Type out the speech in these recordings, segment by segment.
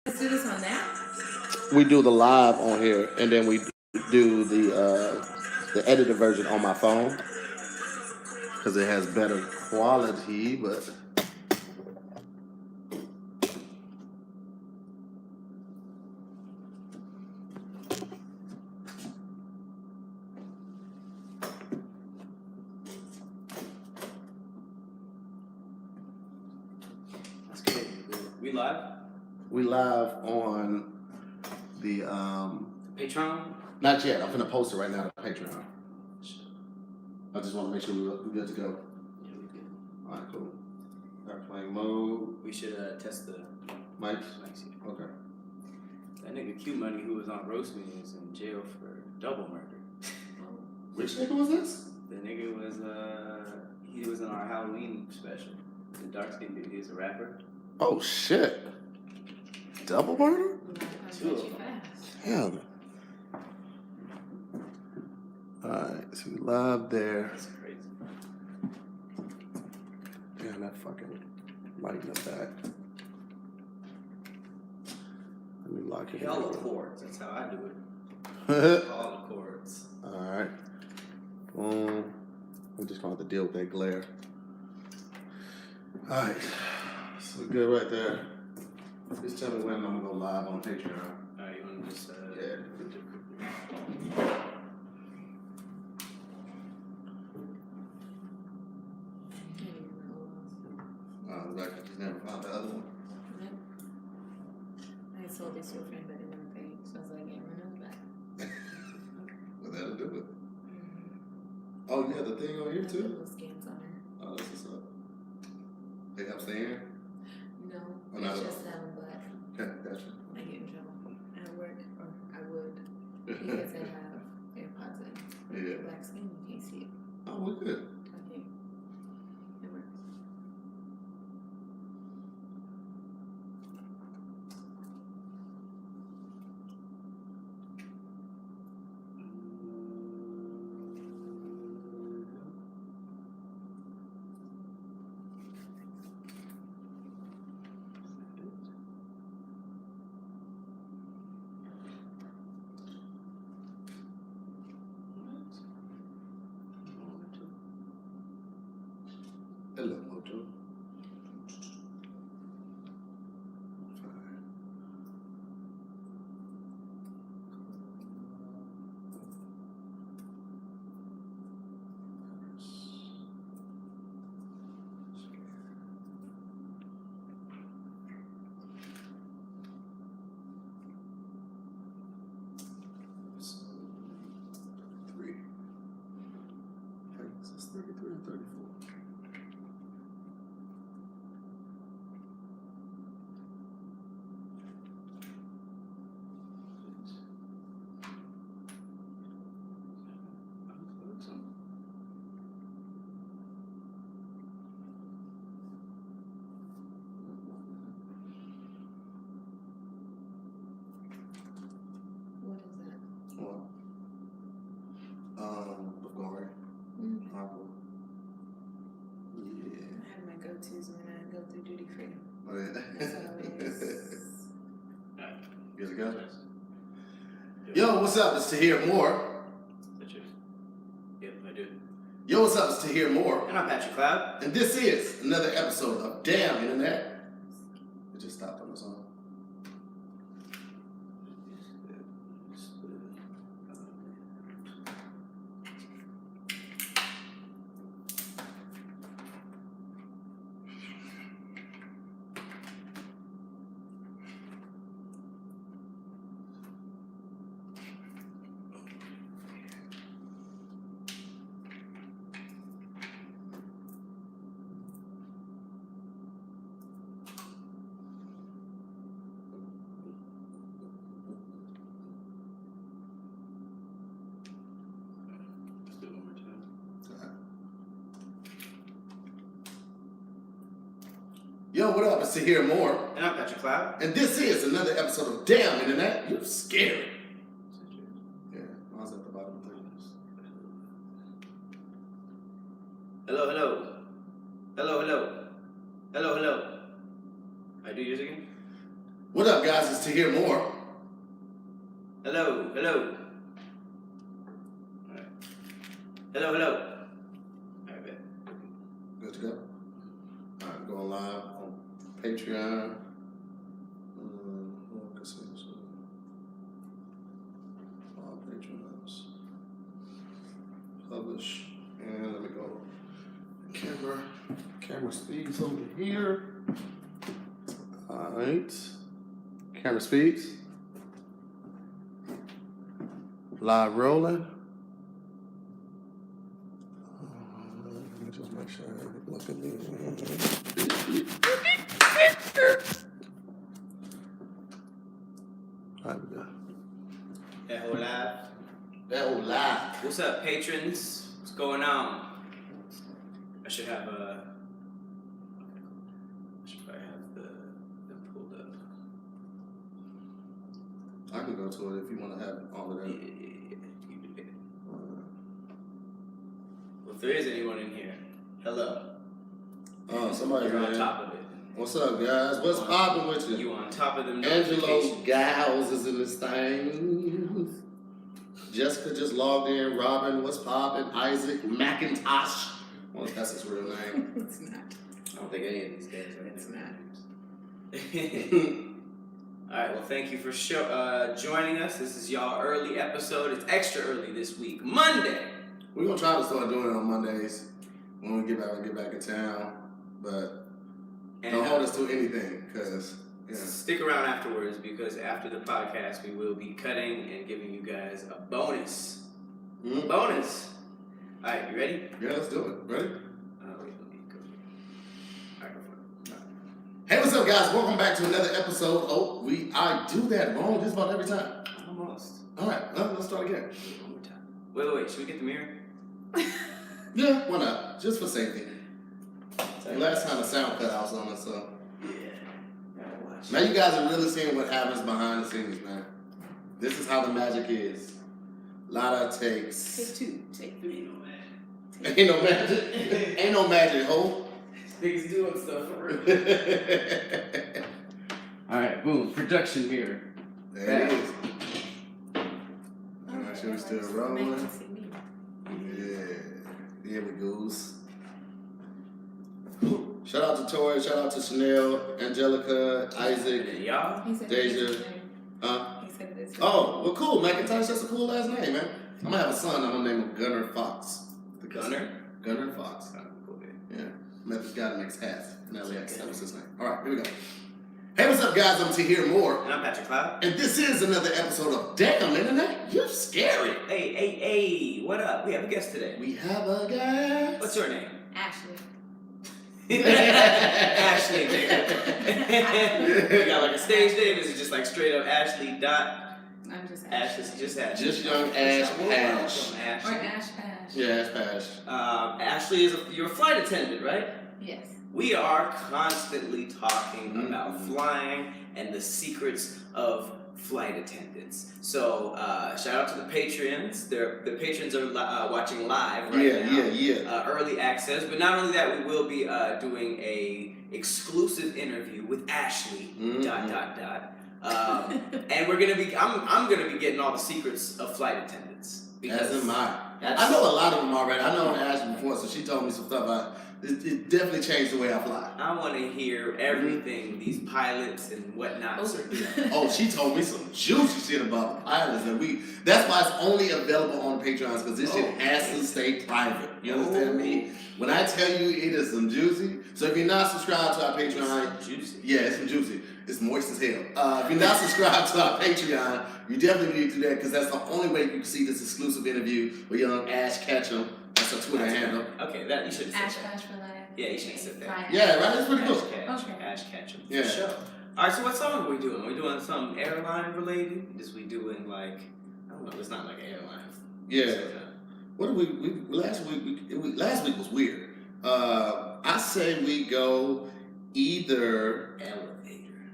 Let's do this one now. We do the live on here, and then we do the edited version on my phone because it has better quality. But that's good. We live? We live on the Patreon? Not yet. I'm gonna post it right now to Patreon. I just want to make sure we're good to go. Yeah, we good. All right, cool. Airplane mode. We should test the Mics. Yeah. Okay. That nigga Q Money who was on Roast Me is in jail for double murder. Which nigga was this? The nigga was he was in our Halloween special. The dark skinned dude, he was a rapper. Oh shit. Double murder? Two of them. Damn. Alright, so we live there. That's crazy. Damn, that fucking lighting up back. Let me lock it in. All the chords, that's how I do it. All the chords. Alright. Boom. We're just gonna have to deal with that glare. Alright. So we're good right there. Just tell me when I'm gonna go live on Patreon. Alright, you wanna just Yeah. Like I just never found the other one. I sold this to a friend, but it never paid. So I was like, yeah, run it back. Well, that'll do it. Oh, yeah, the thing on here too? Little scans on her. Oh, that's what's up. They have staying? No, Oh, not it's at just them, but Okay, gotcha. I get in trouble at work, or I would, because they have AirPods in. Yeah. Black skin, you can't see it. Oh, we're good. Okay. It works. Hello, Moto. Three. It's 33 and 34. What is that? Well, Bulgari. Apple. Yeah. I have my go-tos when I go through duty free. Oh, yeah. That's always. Good to go. Yo, what's up? It's Tahir Moore. Is that you? Yep, I do. Yo, what's up? It's Tahir Moore. And I'm Patrick Flav. And this is another episode of Damn Internet. It just stopped on its own. Let's do it one more time. Yo, what up? It's Tahir Moore. And I'm Patrick Flav. And this is another episode of Damn Internet. You're scary. Yeah, I was at the bottom of things. Hello, hello. Hello, hello. Hello, hello. I do yours again? What up, guys? It's Tahir more. Hello. Alright. Hello. Alright, bet. Good to go. Alright, going live on Patreon. All Patreons. Publish. And let me go. Camera speeds over here. Alright. Camera speeds. Live rolling. Let me just make sure I look at these. Alright, we go. That whole live. What's up, patrons? What's going on? I should probably have them pulled up. I can go to it if you want to have all of that. Yeah. You do it. Well, if there is anyone in here, hello. Oh, somebody's You're on there. top of it. What's up, guys? What's poppin' with you? You on top of them Angelo notifications. Giles is in this thing. Jessica just logged in. Robin, what's poppin'? Isaac McIntosh. Well, that's his real name. It's not. I don't think any of these guys are. It's not. All right. Well, thank you for joining us. This is y'all early episode. It's extra early this week, Monday. We're gonna try to start doing it on Mondays when we get back in town. But don't hold us to anything, cause stick around afterwards because after the podcast we will be cutting and giving you guys a bonus. Mm-hmm. Bonus. All right. You ready? Yeah, let's do it. Ready? Wait, let me go. All right, go for it. Hey, what's up, guys? Welcome back to another episode. Oh, I do that wrong just about every time. Almost. All right, let's start again. One more time. Wait. Should we get the mirror? Yeah, why not? Just for safety. Last time the sound cut out on us, so. Yeah. Gotta watch. Now you guys are really seeing what happens behind the scenes, man. This is how the magic is. Lot of takes. Take 2. Take 3. Ain't no magic. Ain't no magic, ho. Niggas doing stuff for real. All right, boom. Production mirror. There it is. Alright, sure we still rolling. Yeah, here we goes. Shout out to Tori, shout out to Chanel, Angelica, Isaac, And y'all? He said Deja. it's his name. He said it's his Oh, well, cool. McIntosh, that's a cool last name, man. I'm gonna have a son. I'm gonna name him Gunnar Fox. Gunnar? Gunnar Fox. Cool, Yeah. Met this guy that makes hats in LAX. That was his name. All right, here we go. Hey, what's up, guys? I'm Tahir Moore. And I'm Patrick Flav. And this is another episode of Damn Internet. You're scary. Hey, what up? We have a guest today. We have a guest. What's your name? Ashley. Ashley, nigga. You got like a stage name? Is it just like straight up Ashley dot? I'm just Ashley. Ashley, just Ashley. Just young Ash Pash. Welcome, Or Ashley. Ash Pash. Yeah, Ash Pash. Ashley, you're a flight attendant, right? Yes. We are constantly talking about flying and the secrets of flight attendants. So shout out to the patrons. The patrons are watching live right now. Yeah. Early access, but not only that, we will be doing a exclusive interview with Ashley. ... And we're gonna be. I'm gonna be getting all the secrets of flight attendants. As am I. I know a lot of them already. I know Ashley before, so she told me some stuff. It definitely changed the way I fly. I want to hear everything these pilots and whatnots are doing. Oh, she told me some juicy shit about the pilots, and that's why it's only available on Patreons, because this shit has to stay private. You understand me? When I tell you it is some juicy, so if you're not subscribed to our Patreon, Juicy. yeah, it's some juicy. It's moist as hell. If you're not subscribed to our Patreon, you definitely need to do that, because that's the only way you can see this exclusive interview with young Ash Ketchum. That's her Twitter handle. Okay, that you should have Ash said Pash for life. Yeah, you should have said that. Fly. Yeah, right? That's pretty cool. Ash Ketchum. Yeah. For sure. Alright, so what song are we doing? We're doing something airline related? Is we doing like, I don't know, it's not like an airline. Yeah. What did we last week was weird. I say we go either Elevator.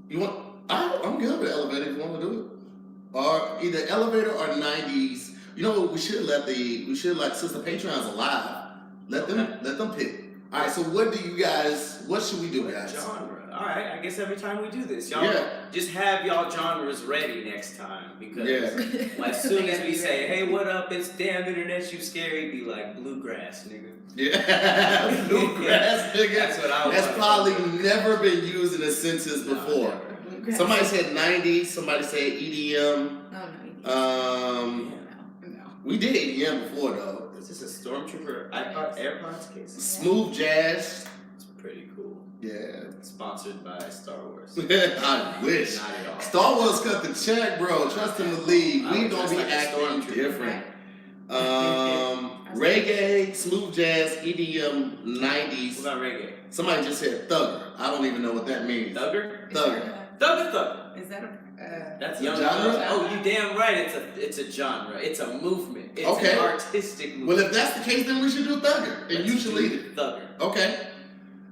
you want I'm good with elevator if you want to do it. Or either elevator or 90s. You know what, we should like since the Patreon's alive, let them pick. All right, so what should we do, What guys? genre? All right, I guess every time we do this, y'all just have y'all genres ready next time because as soon as we say, "Hey, what up? It's damn internet, you scary," be like bluegrass, nigga. Yeah, bluegrass, nigga. That's what I want. That's probably never been used in a sentence before. Somebody said 90s. Somebody said EDM. No. We did EDM before though. Is this a Stormtrooper AirPods case? Smooth jazz. It's pretty cool. Yeah. Sponsored by Star Wars. I wish. Not at all. Star Wars cut the check, bro. Trust and believe. I We would gonna just be like a acting Stormtrooper. different. Reggae, smooth jazz, EDM, 90s. What about reggae? Somebody just said thugger. I don't even know what that means. Thugger? Thugger. Thugger. Is that a That's A young genre? thug. Oh, you damn right. It's a genre. It's a movement. It's Okay. an artistic movement. Well, if that's the case, then we should do thugger. And Let's you should do lead it. Thugger. Okay.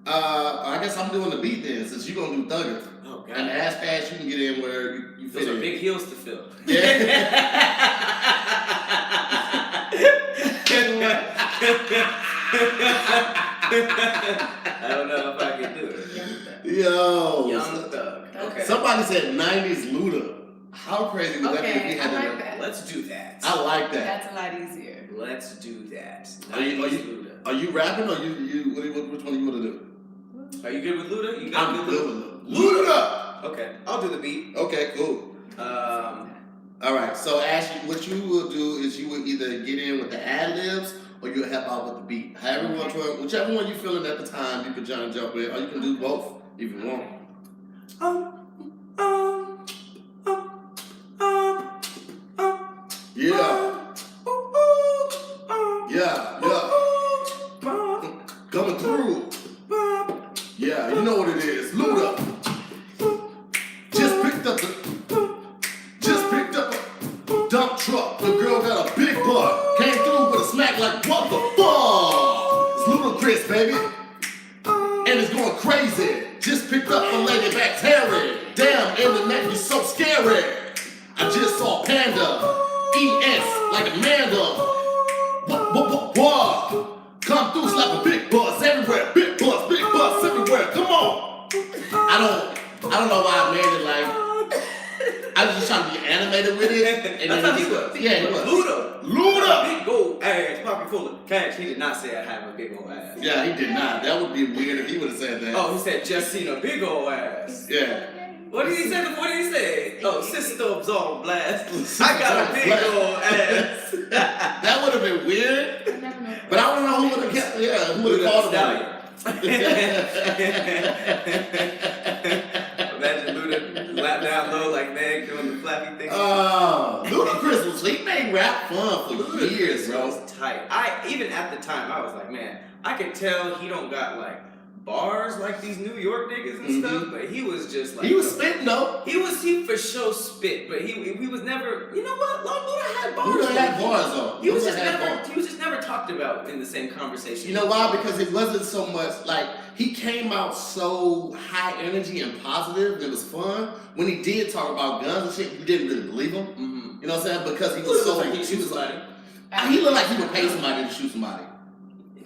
I guess I'm doing the beat then, since you're gonna do thugger. Oh god. And as fast you can get in where you fit Those are in. big heels to fill. I don't know if I can do it. Yo. Young Thug. Okay. Somebody said 90s Luda. How crazy would that be if we had I to like do that. Let's do that. I like that. That's a lot easier. Let's do that. Are you- 90s Luda. Are you rapping or which one you want to do? Are you good with Luda? You good I'm with good Luda? with Luda. Okay, I'll do the beat. Okay, cool. All right, so Ashley, what you will do is you will either get in with the ad libs or you'll help out with the beat. Whichever one you're feeling at the time, you can jump in, or you can do both if you want. Yeah, coming through. Yeah, you know what it is. Luda. Just picked up a dump truck. The girl got a big butt. Came through with a smack like, what the fuck? It's ludicrous, baby. And it's going crazy. Just picked up a lady back Terry. Damn, and the neck is so scary. I just saw Panda. ES like Amanda. What? Come through, slap a big bus everywhere. Big bus everywhere. Come on. I don't know why I made it like. I was just trying to be animated with it. And That's then how he was. Yeah, he was. Luda. Big old ass, pocket full of cash. He did not say I have a big old ass. Yeah, he did not. That would be weird if he would have said that. Oh, he said just seen a big old ass. Yeah. What did he say? What did he say? Oh, systems on blast. I got a big old ass. That would have been weird. But I don't know who would have kept. Yeah, who would have called him. Imagine Luda lap down low like Meg doing the flappy thing. Ludacris he made rap fun for years, bro. Was tight. Even at the time I was like, man, I could tell he don't got like bars like these New York niggas and stuff, but he was just like he was spitting though. He for sure spit, but he was never. You know what? Luda had bars. Luda had bars though. He was just never talked about in the same conversation. You know why? Because it wasn't so much like he came out so high energy and positive. And it was fun. When he did talk about guns and shit, you didn't really believe him. Mm-hmm. You know what I'm saying? Because he was so. Like he shoot somebody. He looked like he would pay somebody to shoot somebody.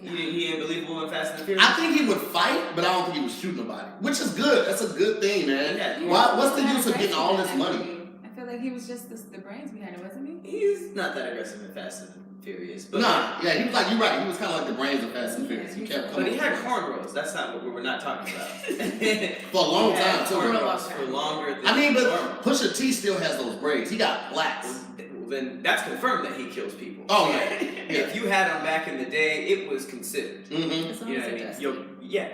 He ain't believable in Fast and the Furious. I think he would fight, but I don't think he would shoot nobody. Which is good. That's a good thing, man. Yeah. What's the use of getting all this money? I feel like he was just the brains behind it, wasn't he? He's not that aggressive in Fast and the Furious. But Nah, yeah, he was like, you're right. He was kind of like the brains of Fast and Furious. He kept coming. But he had cornrows. That's not what we're not talking about. For a long time, too. Cornrows for longer than but Pusha T still has those braids. He got plaques. Well, then that's confirmed that he kills people. Oh, yeah. If you had him back in the day, it was considered. Mm-hmm. You know what I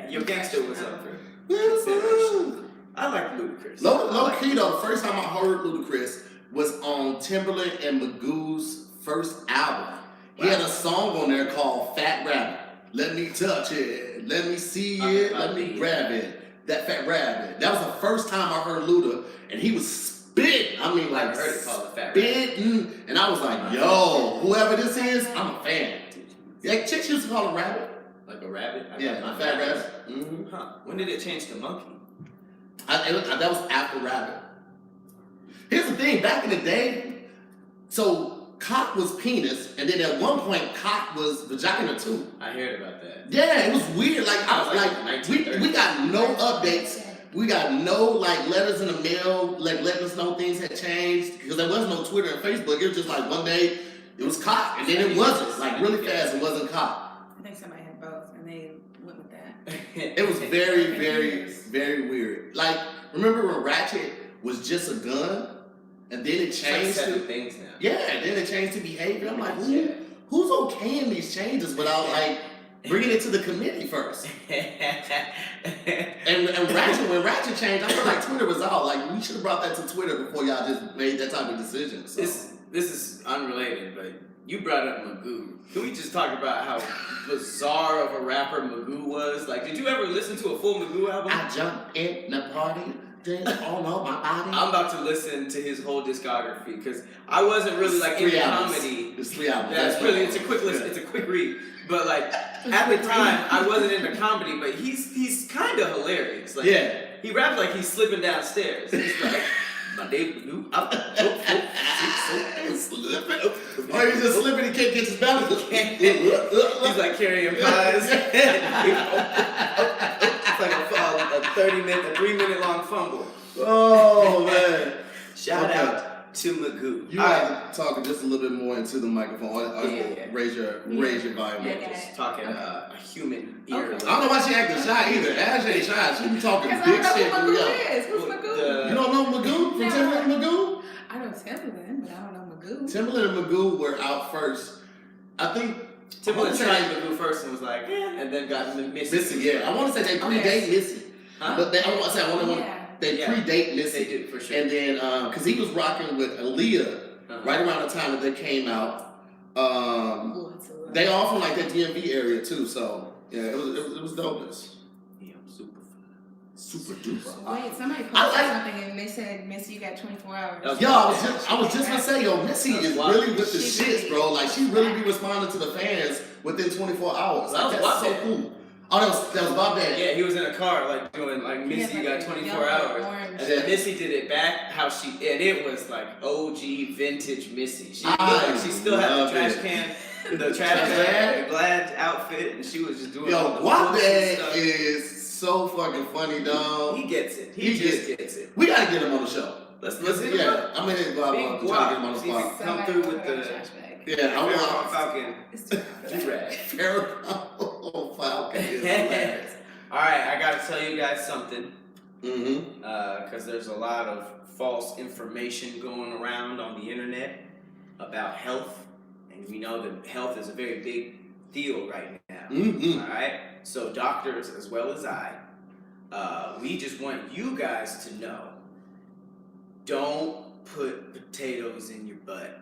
mean? Your gangster was up for consideration. I like Ludacris. Low key though, the first time I heard Ludacris was on Timberland and Magoo's first album. He had a song on there called Fat Rabbit. Let me touch it. Let me see it. Let me grab it. That Fat Rabbit. That was the first time I heard Luda, and he was spitting. I mean, like, I heard it called the Fat spitting. And I was like, yo, whoever this is, I'm a fan. Yeah, chicks used to call him Rabbit. Like a rabbit? Yeah, a Fat Rabbit. Mm-hmm. Huh. When did it change to monkey? That was after Rabbit. Here's the thing, back in the day, so cock was penis, and then at one point cock was vagina too. I heard about that. Yeah, it was weird. Like I was like, 1930s. we got no updates. We got no like letters in the mail, like letting us know things had changed because there was no Twitter and Facebook. It was just like one day it was cock, and then it wasn't. Like really fast, it wasn't cock. I think somebody had both, and they went with that. It was very, very, very weird. Like remember when Ratchet was just a gun, and then it changed like 7 to things now. yeah, then it changed to behavior. I'm like, who's okaying these changes without like bringing it to the committee first? And Ratchet, when Ratchet changed, I feel like Twitter was out. Like we should have brought that to Twitter before y'all just made that type of decision. So. This is unrelated, but you brought up Magoo. Can we just talk about how bizarre of a rapper Magoo was? Like, did you ever listen to a full Magoo album? I jumped in the party, dance all over my body. I'm about to listen to his whole discography because I wasn't really like into comedy. It's 3 albums. That's really it's a quick listen. It's a quick read. But like at the time, I wasn't into comedy, but he's kind of hilarious. Like, yeah. He raps like he's slipping downstairs. He's like, my name Magoo. Slipping. Or he's just slipping. He can't get his balance. He's like carrying pies. It's like a 3-minute long fumble. Oh man! Shout out to Magoo. You are talking just a little bit more into the microphone. Yeah. Raise your volume. Yeah. Just talking a human ear. Okay. I don't know why she acting shy either. Ash ain't shy. She be talking big shit. I don't know who Magoo is. Who's Magoo? You don't know Magoo from Timberland and Magoo? I know Timberland, but I don't know Magoo. Timberland and Magoo were out first. I think Timberland tried Magoo first and was like, and then got Missy. Missy, yeah. I want to say they predate Missy. Huh? But I want to say they predate Missy. They do, for sure. And then, because he was rocking with Aaliyah right around the time that they came out. They all from like that DMV area too, so yeah, it was dopeness. Yeah, Super duper. Wait, somebody posted something and they said Missy, you got 24 hours. Yo, I was just gonna say, yo, Missy is really with the shits, bro. Like she really be responding to the fans within 24 hours. Like, that's so cool. Oh, that was Bob Dad. Yeah, he was in a car, like doing like Missy, you got 24 hours. And then Missy did it back how and it was like OG vintage Missy. She looked like she still had the trash can, the trash bag, the Glad outfit, and she was just doing all the Bob Dad stuff. is so fucking funny, dog. He gets it. He just gets it. We gotta get him on the show. Let's hit him up. I'm gonna hit Bob up to try to get him on the spot. Come through with the yeah, I want Falcon. Falcon. All right, I gotta tell you guys something. Mm-hmm. Because there's a lot of false information going around on the internet about health, and we know that health is a very big deal right now. Mm-hmm. All right, so doctors as well as we just want you guys to know: don't put potatoes in your butt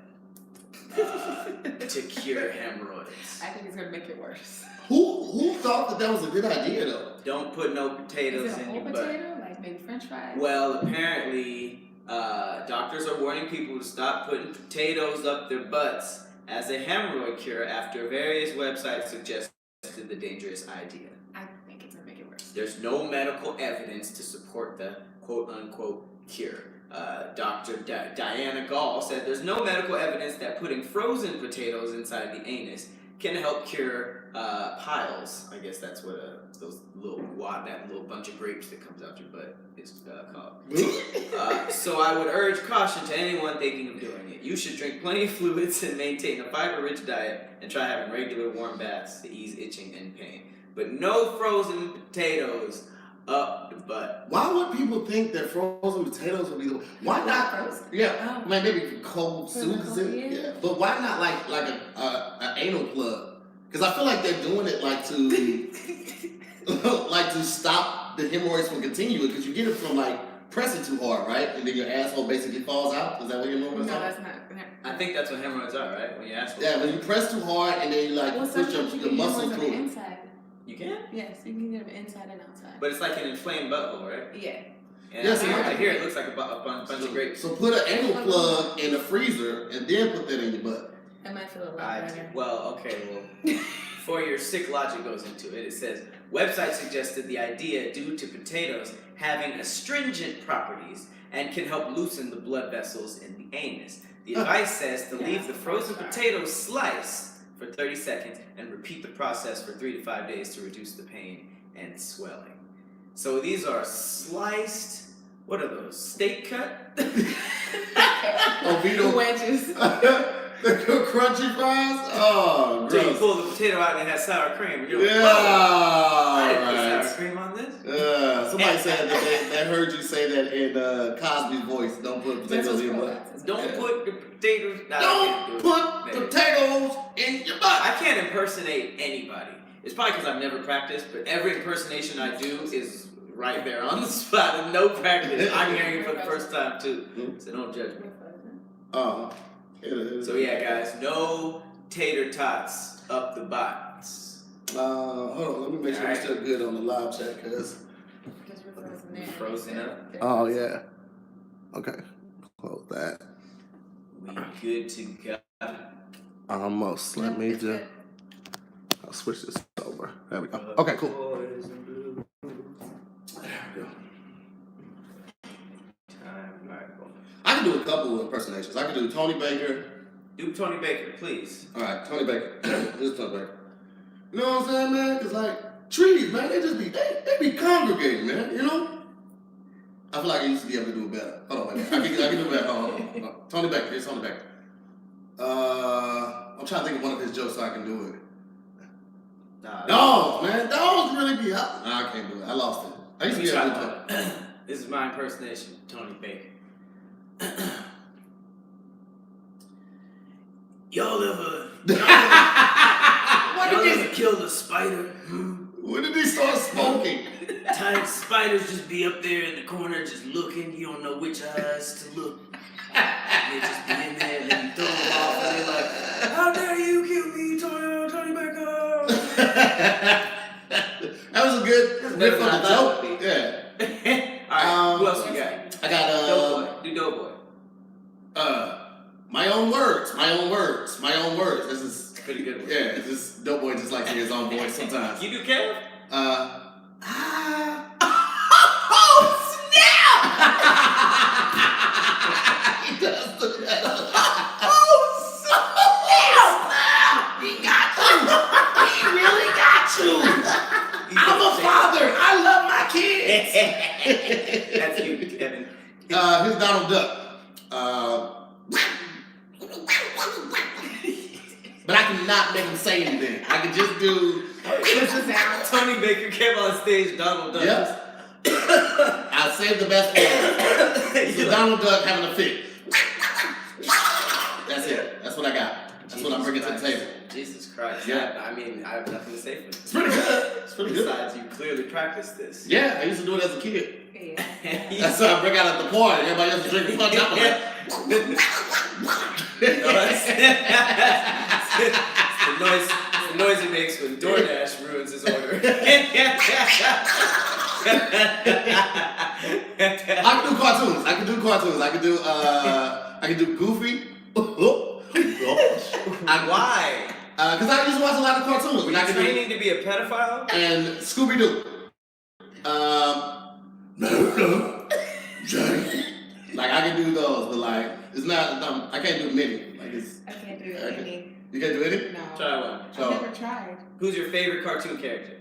to cure hemorrhoids. I think it's gonna make it worse. Who thought that was a good idea though? Don't put no potatoes in your butt. Potato, like maybe French fries. Well, apparently, doctors are warning people to stop putting potatoes up their butts as a hemorrhoid cure after various websites suggested the dangerous idea. I think it's gonna make it worse. There's no medical evidence to support the quote-unquote cure. Dr. Diana Gall said there's no medical evidence that putting frozen potatoes inside the anus can help cure piles. I guess that's what that little bunch of grapes that comes out your butt is called. So I would urge caution to anyone thinking of doing it. You should drink plenty of fluids and maintain a fiber-rich diet and try having regular warm baths to ease itching and pain. But no frozen potatoes up the butt. Why would people think that frozen potatoes would be the? Why not? Frozen? Yeah, I mean maybe cold soups. Yeah, but why not like an anal plug? Because I feel like they're doing it like to like to stop the hemorrhoids from continuing. Because you get it from like pressing too hard, right? And then your asshole basically falls out. Is that what your hemorrhoids are? No, that's not. I think that's what hemorrhoids are, right? When you ask for when you press too hard and then you like push your muscle through it. Inside. You can? Yes, you can get them inside and outside. But it's like an inflamed butthole, right? Yeah. And I hear it looks like a bunch of grapes. So put an anal plug in the freezer and then put that in your butt. That might feel a lot better. Well, before your sick logic goes into it, it says, website suggested the idea due to potatoes having astringent properties and can help loosen the blood vessels in the anus. The advice says to leave the frozen potato sliced for 30 seconds and repeat the process for 3 to 5 days to reduce the pain and swelling. So these are sliced, what are those, steak cut? Vito wedges. The crunchy fries? Oh, So you gross. pull the potato out and it has sour cream. And you're like, Yeah, whoa, I didn't put right. sour cream on this. Somebody said that they heard you say that in Cosby's voice. Don't put potatoes in your butt. Don't put the potatoes. Don't put potatoes in your butt. I can't impersonate anybody. It's probably because I've never practiced, but every impersonation I do is right there on the spot and no practice. I'm hearing it for the first time too. So don't judge me. So yeah, guys, no tater tots up the butts. Hold on, let me make sure we're still good on the live chat, cause we're frozen up. Oh yeah. Okay. Close that. We good to go. Almost. Let me just. I'll switch this over. There we go. Okay, cool. There we go. I can do a couple of impersonations. I can do Tony Baker. Do Tony Baker, please. All right, Tony Baker. This is Tony Baker. You know what I'm saying, man? Cause like trees, man, they just be they be congregating, man. You know. I feel like I used to be able to do it better. Hold on, wait. I can do it better. Hold on. Tony Baker. Here's Tony Baker. I'm trying to think of one of his jokes so I can do it. Dogs, man. Dogs really be up. Nah, I can't do it. I lost it. I used to be able to do it. This is my impersonation, Tony Baker. Y'all ever killed a spider? When did they start smoking? Tight spiders just be up there in the corner just looking. You don't know which eyes to look. They just be in there and then you throw them off and they're like, how dare you kill me, Tony Baker? That was a good riff on the joke. Yeah. Alright, who else you got? I got Doughboy. Do Doughboy. My own words. My own words. My own words. This is pretty good one. Yeah, it's just Doughboy just likes to hear his own voice sometimes. You do Kev? Oh snap! He does do that. Oh snap! He got you. He really got you. I'm a father. I love my kids. That's you, Kevin. Here's Donald Duck. But I cannot make him say anything. I can just do. Tony Baker came on stage, Donald Duck. Yep. I saved the best one. So Donald Duck having a fit. That's it. That's what I got. That's what I'm bringing to the table. Jesus Christ. Yeah. I mean, I have nothing to say for this. It's pretty good. It's pretty good. Besides, you clearly practiced this. Yeah, I used to do it as a kid. Yeah. That's what I bring out at the party. Everybody else is drinking punch. I'm like, the noise he makes when DoorDash ruins his order. I can do cartoons. I can do Goofy. Why? Because I used to watch a lot of cartoons. Were you training to be a pedophile? And Scooby Doo. Like I can do those, but like it's not. I can't do many. Like it's. I can't do any. You can't do any? No. Try one. I've never tried. Who's your favorite cartoon character?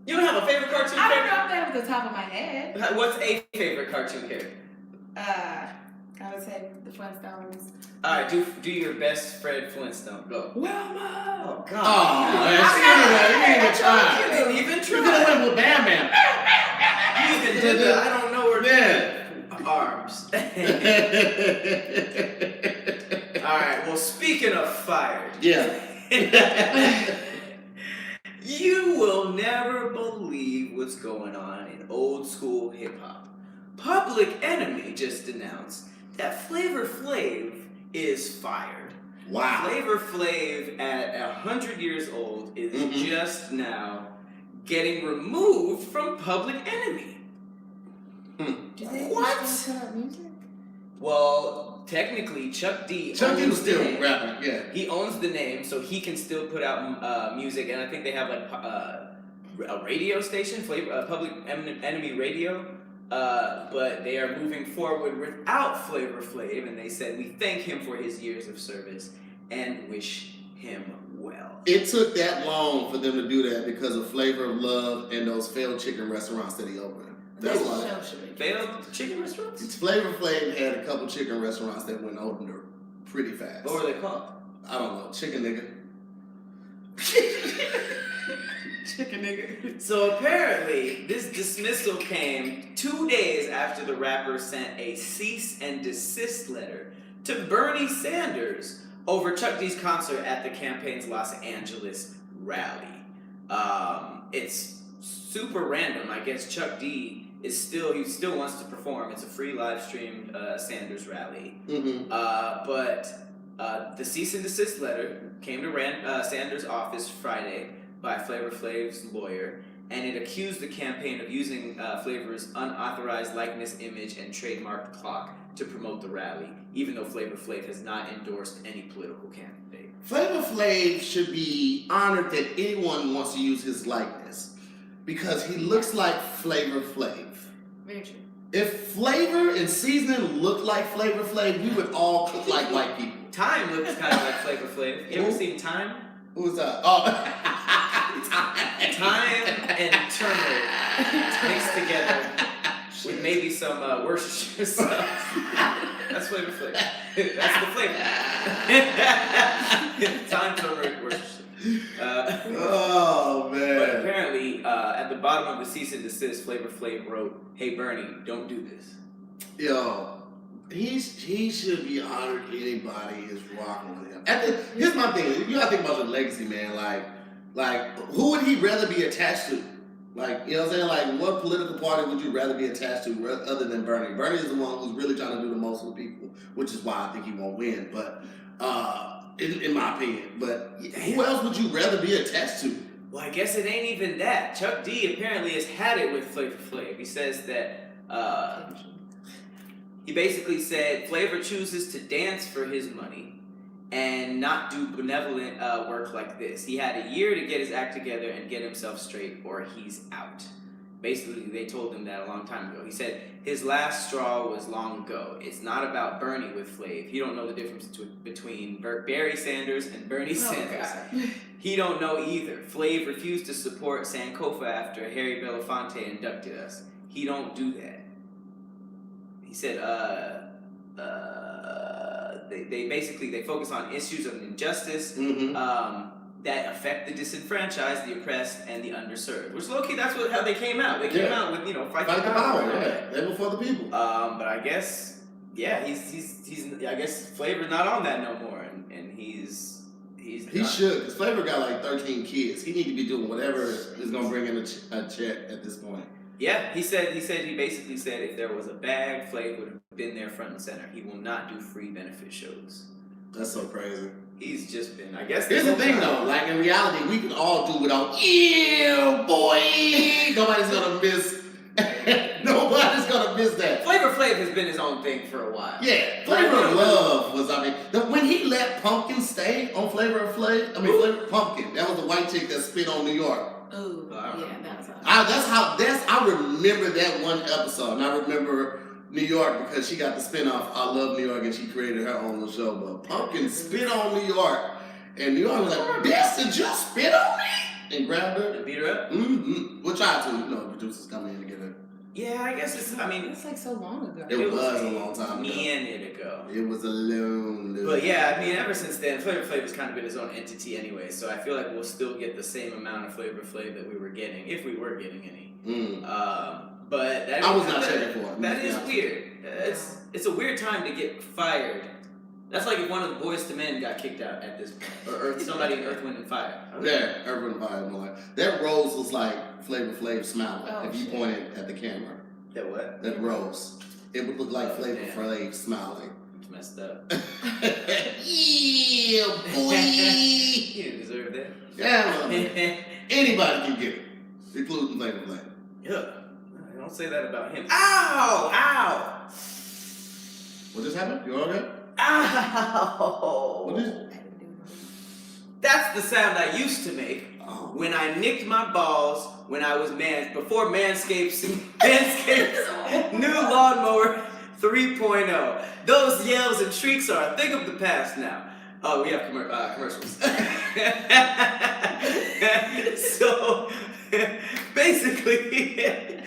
You don't have a favorite cartoon I don't character? know if that was the top of my head. What's a favorite cartoon character? I would say the Flintstones. Alright, do your best Fred Flintstone. Go. Wilma! Oh, God. Oh, man. You didn't even You try. could have went with Bam Bam. You even did the I don't know where arms. Alright, well, speaking of fired. Yeah. You will never believe what's going on in old school hip hop. Public Enemy just announced that Flavor Flav is fired. Wow. Flavor Flav at 100 years old is just now getting removed from Public Enemy. Do they What? still put out music? Well, technically, Chuck D Chuck D was owns the still name. rapping, yeah. He owns the name, so he can still put out music, and I think they have like a radio station, Public Enemy Radio. but they are moving forward without Flavor Flav, and they said, we thank him for his years of service and wish him well. It took that long for them to do that because of Flavor of Love and those failed chicken restaurants that he opened. That's why. Show should be Failed chicken restaurants? Flavor Flav had a couple chicken restaurants that went open pretty fast. What were they called? I don't know. Chicken nigga. chicken nigga. So apparently, this dismissal came 2 days after the rapper sent a cease and desist letter to Bernie Sanders over Chuck D's concert at the campaign's Los Angeles rally. It's super random. I guess Chuck D he still wants to perform. It's a free live streamed Sanders rally. Mm-hmm. But the cease and desist letter came to Sanders' office Friday by Flavor Flav's lawyer, and it accused the campaign of using Flavor's unauthorized likeness, image, and trademarked clock to promote the rally, even though Flavor Flav has not endorsed any political candidate. Flavor Flav should be honored that anyone wants to use his likeness because he looks like Flavor Flav. Very true. If Flavor and seasoning looked like Flavor Flav, we would all cook like white people. Time looks kind of like Flavor Flav. You ever seen Time? Who's that? Oh, Time and turmeric mixed together with maybe some Worcestershire sauce. That's Flavor Flav. That's the flavor. Time, turmeric, Worcestershire. Oh man! But apparently, at the bottom of the cease and desist, Flavor Flav wrote, "Hey Bernie, don't do this." Yo, he should be honored. Anybody is rocking with him. Here's my thing. You gotta think about your legacy, man. Like, who would he rather be attached to? Like, you know what I'm saying? Like, what political party would you rather be attached to other than Bernie? Bernie is the one who's really trying to do the most with people, which is why I think he won't win. But in my opinion, but who else would you rather be attached to? Well, I guess it ain't even that. Chuck D apparently has had it with Flavor Flav. He says that he basically said Flavor chooses to dance for his money and not do benevolent work like this. He had a year to get his act together and get himself straight, or he's out. Basically, they told him that a long time ago. He said his last straw was long ago. It's not about Bernie with Flav. He don't know the difference between Barry Sanders and Bernie Sanders. God. He don't know either. Flav refused to support Sankofa after Harry Belafonte inducted us. He don't do that. He said, they focus on issues of injustice that affect the disenfranchised, the oppressed, and the underserved. Which low-key, that's how they came out. They came out with, fight the power. Yeah, they were for the people. But I guess, yeah, he's I guess Flavor's not on that no more, and he should, because Flavor got like 13 kids. He need to be doing whatever is gonna bring in a check at this point. Yeah, he basically said if there was a bag, Flav would have been there front and center. He will not do free benefit shows. That's so crazy. He's just been, I guess. Here's the thing though, like in reality, we can all do without, ew, boy. Nobody's gonna miss that. Flavor Flav has been his own thing for a while. Yeah, Flavor of Love was, when he let Pumpkin stay on Flavor of Flav, Flavor Pumpkin, that was the white chick that spit on New York. Ooh, yeah, that was I remember that one episode, and I remember New York because she got the spinoff I Love New York, and she created her own little show. But Pumpkin spit on New York, and New York was like, "Bitch, did you spit on me?" And grabbed her And beat her up. Mm-hmm. We'll try to, producers come in together. Yeah, I guess it's like so long ago. It was a long time ago. It was a long. But yeah, ever since then, Flavor Flav has kind of been his own entity anyway. So I feel like we'll still get the same amount of Flavor Flav that we were getting, if we were getting any. But that I was not checking for it. That is weird. It's a weird time to get fired. That's like if one of the Boys to Men got kicked out at this point, or somebody in Earth, Wind, and Fire. Yeah, Earth, Wind, and Fire. That rose was like Flavor Flav smiling if you pointed at the camera. That what? That rose. It would look like Flavor Flav smiling. It's messed up. Yeah, boy. You didn't deserve that. Yeah, anybody can get it, including Flavor Flav. Yeah. Don't say that about him. Ow! Ow! What just happened? You all right? Ow! What is? That's the sound I used to make Oh. When I nicked my balls when I was before Manscaped's new lawnmower 3.0. Those yells and shrieks are a thing of the past now. Oh, we have commercials. So, basically,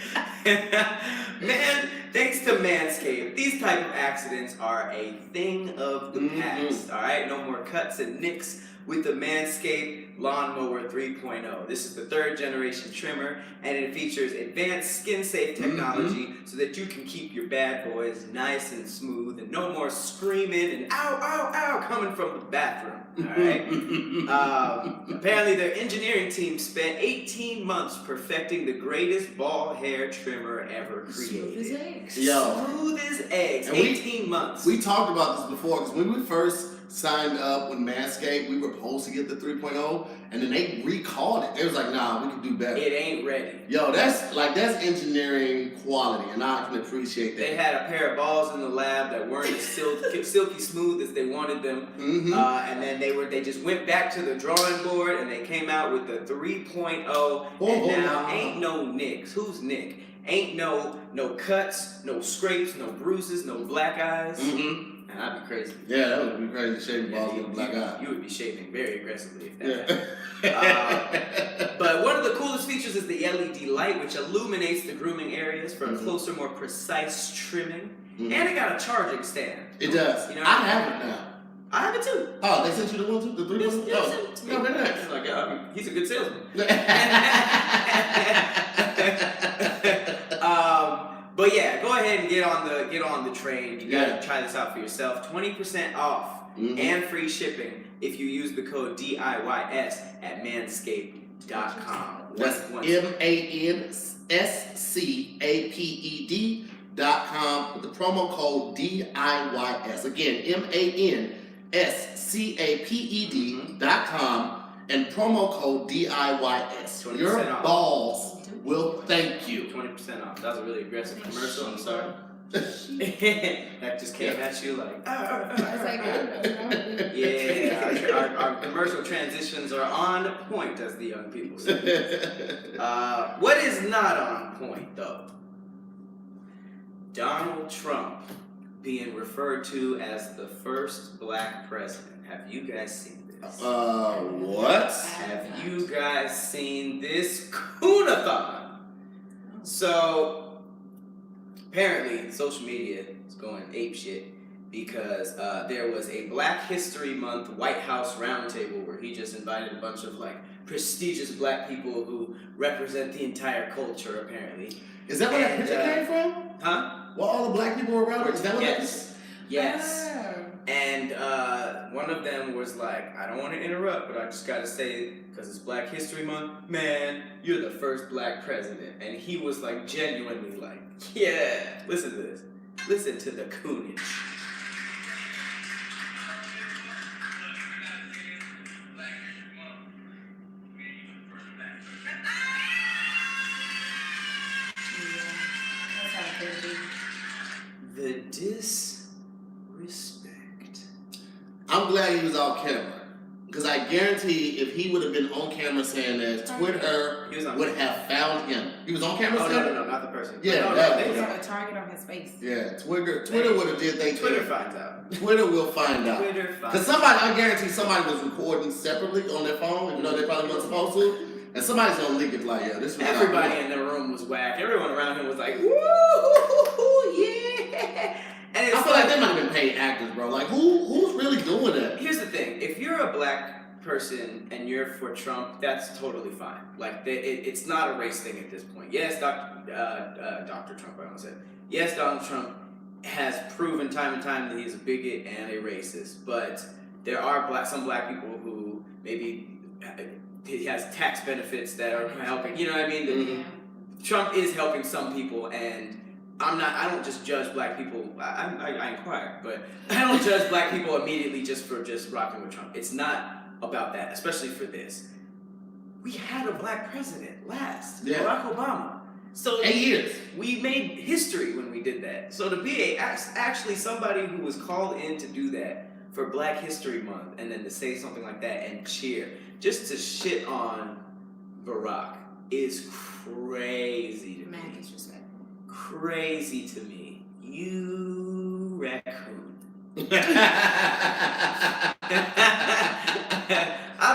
man, thanks to Manscaped, these type of accidents are a thing of the past, all right? No more cuts and nicks with the Manscaped Lawnmower 3.0. This is the 3rd generation trimmer, and it features advanced skin-safe technology so that you can keep your bad boys nice and smooth and no more screaming and ow, ow, ow coming from the bathroom, all right? Apparently, their engineering team spent 18 months perfecting the greatest ball hair trimmer ever created. Smooth as eggs. Yo. Smooth as eggs. And 18 months. We talked about this before, because when we first signed up with Manscaped, we were supposed to get the 3.0, and then they recalled it. They was like, nah, we can do better. It ain't ready. Yo, that's engineering quality, and I can appreciate that. They had a pair of balls in the lab that weren't as silky smooth as they wanted them, and then they just went back to the drawing board and they came out with the 3.0. And now ain't no nicks. Who's Nick? Ain't no cuts, no scrapes, no bruises, no black eyes. And I'd be crazy. Yeah, that would be crazy. Shaving balls with a black eye. You would be shaving very aggressively if that happened. But one of the coolest features is the LED light, which illuminates the grooming areas for a closer, more precise trimming. And it got a charging stand. It does. You know, I have it now. I have it too. Oh, they sent you the one too? The 3.0? Yes, No, very nice. Like, he's a good salesman. But yeah, go ahead and get on the train. You gotta try this out for yourself. 20% off and free shipping if you use the code DIYS at manscaped.com. That's MANSCAPED.com with the promo code DIYS. Again, MANSCAPED.com and promo code DIYS. Your balls will thank you. 20% off. That was a really aggressive commercial. I'm sorry. That just came at you like. Yeah, our commercial transitions are on point, as the young people say. What is not on point, though? Donald Trump being referred to as the first black president. Have you guys seen this? What? Have you guys seen this Coonathon? So, apparently, social media is going apeshit because there was a Black History Month White House roundtable where he just invited a bunch of like prestigious black people who represent the entire culture, apparently. Is that where that picture came from? Huh? Well, all the black people were around it? Is that what Yes. Yes. Oh. And one of them was like, I don't want to interrupt, but I just got to say, because it's Black History Month, man, you're the first black president. And he was like genuinely like, yeah, listen to this. Listen to the coonage. The disrespect. I'm glad he was off camera. Because I guarantee if he would have been on camera saying that, Twitter would have found him. He was on camera saying that? No, not the person. Yeah, He was on a target on his face. Yeah, Twitter would have did they Twitter finds out. Twitter will find out. Twitter finds Because I guarantee somebody was recording separately on their phone, even though they probably weren't supposed to. And somebody's gonna leak it like, yeah, this was everybody in the room was whack. Everyone around him was like, woo, yeah. And it's I feel like they might have been paid actors, bro. Like, who's really doing that? Here's the thing: if you're a black person and you're for Trump, that's totally fine. Like, it's not a race thing at this point. Yes, Dr. Trump, I almost said. Yes, Donald Trump has proven time and time that he's a bigot and a racist. But there are some black people who maybe he has tax benefits that are helping. You know what I mean? Mm-hmm. Trump is helping some people, and I don't just judge black people. I inquire, but I don't judge black people immediately just for just rocking with Trump. It's not about that, especially for this. We had a black president last, Barack Obama. So 8 years. We made history when we did that. So to be actually somebody who was called in to do that for Black History Month, and then to say something like that and cheer, just to shit on Barack is crazy to Man, me. disrespect. Crazy to me. You raccoon. I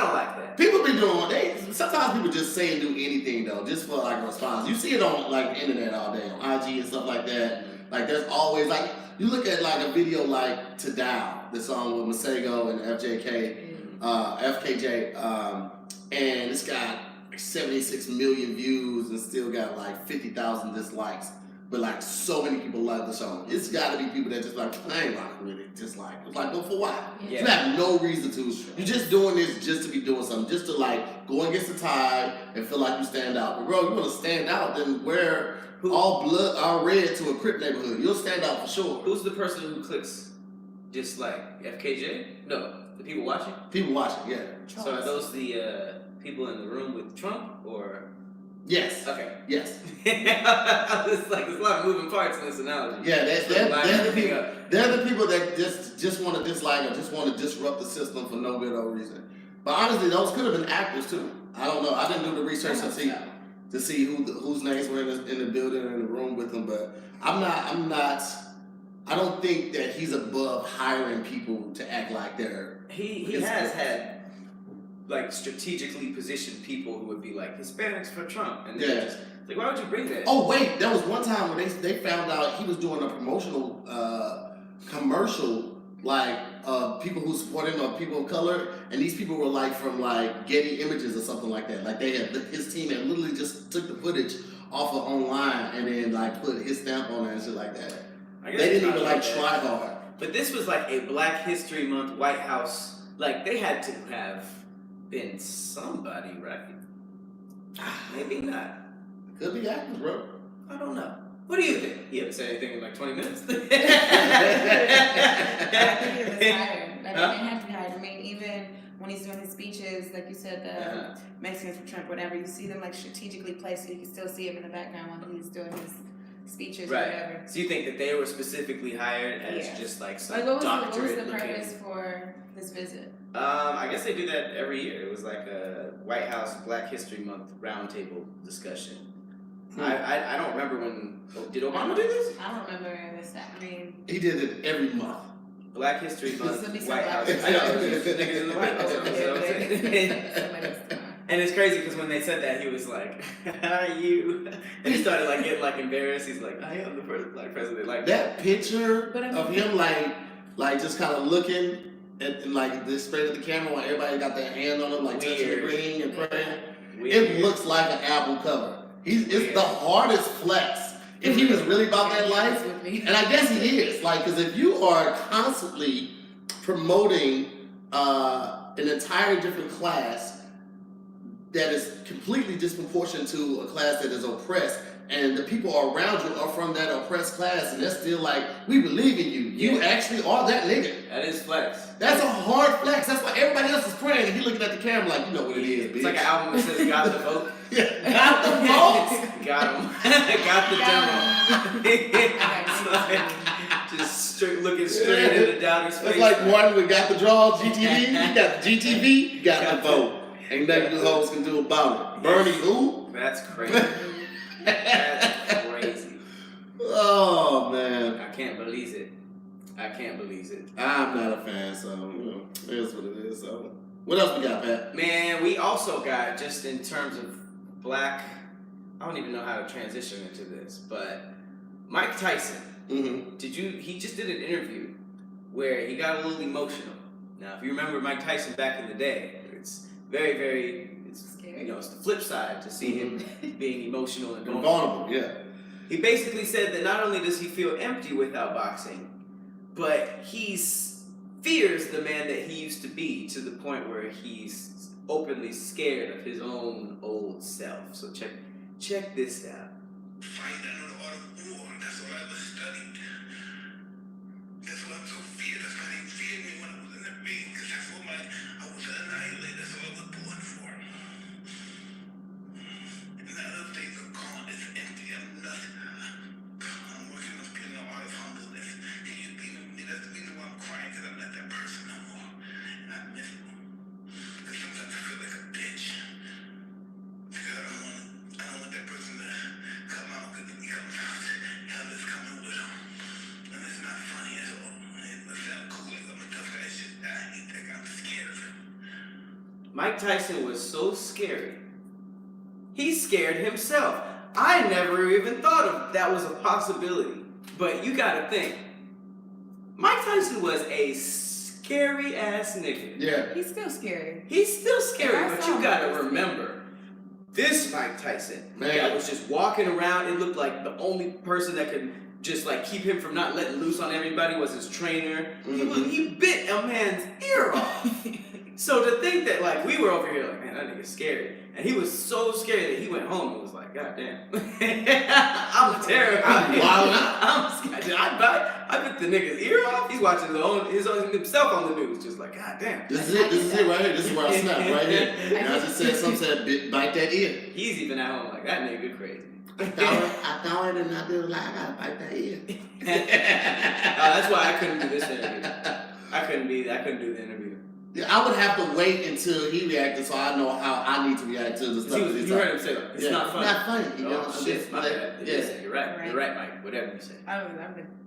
don't like that. People be doing, sometimes people just say and do anything though, just for like a response. You see it on like the internet all day, on IG and stuff like that. Like there's always like, you look at like a video like To Down, the song with Masego and FKJ, and it's got like 76 million views and still got like 50,000 dislikes. But like so many people love the song. It's gotta be people that just like, I ain't rocking with it. Just like, it's like, but for what? Yeah. You have no reason to. You're just doing this just to be doing something, just to like go against the tide and feel like you stand out. But bro, you wanna stand out, then wear all red to a Crip neighborhood. You'll stand out for sure. Who's the person who clicks dislike? FKJ? No, the people watching? People watching, yeah. So are those the people in the room with Trump, or? Yes. Okay. Yes. It's like there's a lot of moving parts in this analogy. Yeah, they're the people. up. They're the people that just want to dislike or just want to disrupt the system for no good or reason. But honestly, those could have been actors too. I don't know. I didn't do the research to see whose names were in the building or in the room with them. But I'm not. I don't think that he's above hiring people to act like they're. He has had like strategically positioned people who would be like Hispanics for Trump, and they're just like, why would you bring that? Oh wait, there was one time when they found out he was doing a promotional commercial, like people who support him are people of color, and these people were like from like Getty Images or something like that. Like his team had literally just took the footage off of online and then like put his stamp on it and shit like that. They didn't even like try hard. But this was like a Black History Month White House. Like they had to have been somebody, right? Maybe not. Could be actors, bro. I don't know. What do you think? You haven't said anything in like 20 minutes. I think it was hired. Like, they didn't have to be hired. I mean, even when he's doing his speeches, like you said, the Mexicans for Trump, whatever, you see them like strategically placed so you can still see him in the background while he's doing his speeches or whatever. So you think that they were specifically hired as just like some what was doctorate the purpose for this visit? I guess they do that every year. It was like a White House Black History Month roundtable discussion. I don't remember when. Did Obama do this? I don't remember this. I mean, he did it every month. Black History Month, White House. I know, niggas in the White House. And it's crazy because when they said that, he was like, "How are you?" And he started like getting like embarrassed. He's like, "I am the first Black president." Like that picture of him like just kind of looking and like this straight at the camera while everybody got their hand on him, like touching the ring and praying. It looks like an album cover. It's the hardest flex. If he was really about that life, and I guess he is, like, because if you are constantly promoting an entirely different class that is completely disproportionate to a class that is oppressed, and the people around you are from that oppressed class, and they're still like, we believe in you. You actually are that nigga. That is flex. That's a hard flex. That's why everybody else is praying, and he looking at the camera like, you know what it is, bitch. It's like an album that says "Got the vote." Got the vote. Got him. Got the demo. It's like just looking straight into Doubter's face. It's like one we got the draw, GTV. You got the GTV. You got the vote. Ain't nothing you hoes can do about it. Bernie who? That's crazy. That's crazy. Oh man. I can't believe it. I'm not a fan, so it is what it is. So what else we got, Pat? Man, we also got, just in terms of black, I don't even know how to transition into this, but Mike Tyson. Mm-hmm. He just did an interview where he got a little emotional. Now, if you remember Mike Tyson back in the day, it's very, very, scary. It's the flip side to see him being emotional and vulnerable. Yeah. He basically said that not only does he feel empty without boxing, but he fears the man that he used to be, to the point where he's openly scared of his own old self. So check this out. Find out the art of war. That's what I was studied. That's what I'm so feared. That's why they feared me when I was in the ring. Because that's what I was an annihilator. That's what I was born for. And now those days are gone. It's empty. I'm nothing. I'm working on feeling the art of humbleness. Can you be with me? That's the reason why I'm crying. Because I'm not that person no more. And I miss them. Because sometimes I feel like a bitch. Because Mike Tyson was so scary. He scared himself. I never even thought of that was a possibility. But you gotta think, Mike Tyson was a scary ass nigga. Yeah. He's still scary. He's still scary, I but saw you gotta him. remember, this Mike Tyson, Man. that was just walking around. It looked like the only person that could just like keep him from not letting loose on everybody was his trainer. He bit a man's ear off. So to think that like we were over here like, man, that nigga's scary. And he was so scared that he went home and was like, God damn. I'm terrified. I'm wild out. I'm scared. I bit the nigga's ear off. He's watching his own himself on the news, just like, God damn. This is it right here. This is where I snap right here. And I just said something said bite that ear. He's even at home like, that nigga crazy. I thought it and I did like I gotta bite that ear. That's why I couldn't do this interview. I couldn't do the interview. Yeah, I would have to wait until he reacted so I know how I need to react to the stuff. You heard him say, like, it's not funny. Not funny. You know, Oh, shit, my bad. Yeah. You're right, Mike. Whatever you say. I'm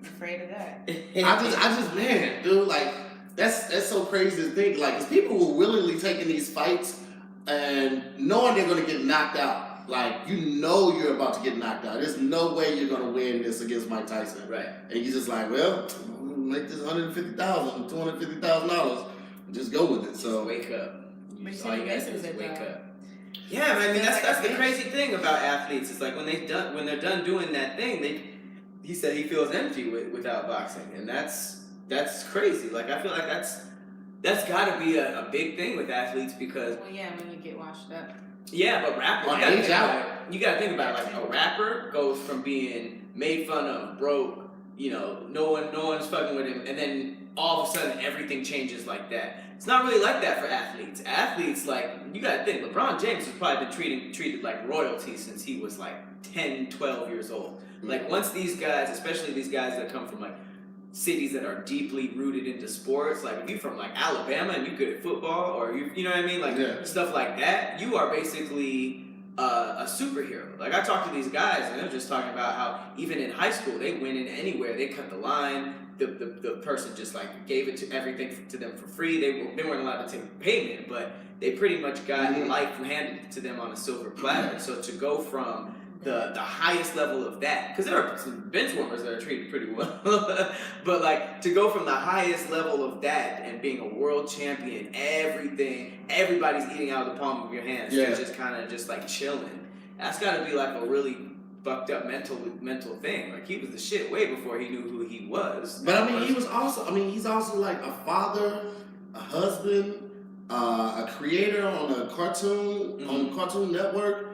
afraid of that. I just, man, dude, like, that's so crazy to think. Like, 'cause people were willingly taking these fights and knowing they're gonna get knocked out. Like, you know you're about to get knocked out. There's no way you're gonna win this against Mike Tyson. Right. And you're just like, well, I'm gonna make this $150,000, $250,000. Just go with it. So wake up. But All you gotta do misses is it, wake though. up. Yeah, I mean that's Like the a crazy thing about athletes. It's like when they're done doing that thing, he said he feels empty without boxing, and that's crazy. Like I feel like that's got to be a big thing with athletes because Well, yeah, when you get washed up. yeah, but rappers On you gotta age think out. about it. You gotta think about it. Like a rapper goes from being made fun of, broke, you know, no one's fucking with him, and then all of a sudden everything changes like that. It's not really like that for athletes. Athletes, like, you gotta think, LeBron James has probably been treated like royalty since he was like 10, 12 years old. Like once these guys, especially these guys that come from like cities that are deeply rooted into sports, like if you're from like Alabama and you're good at football, or you know what I mean, like stuff like that, you are basically a superhero. Like I talked to these guys and they're just talking about how even in high school they went in anywhere, they cut the line. The person just like gave it to everything to them for free. They weren't allowed to take payment, but they pretty much got life handed to them on a silver platter. So to go from the highest level of that, because there are some bench warmers that are treated pretty well, but like to go from the highest level of that and being a world champion, everybody's eating out of the palm of your hands, to just kind of just like chilling. That's got to be like a really fucked up mental thing. Like he was the shit way before he knew who he was. But I mean, he's also like a father, a husband, a creator on a cartoon on Cartoon Network.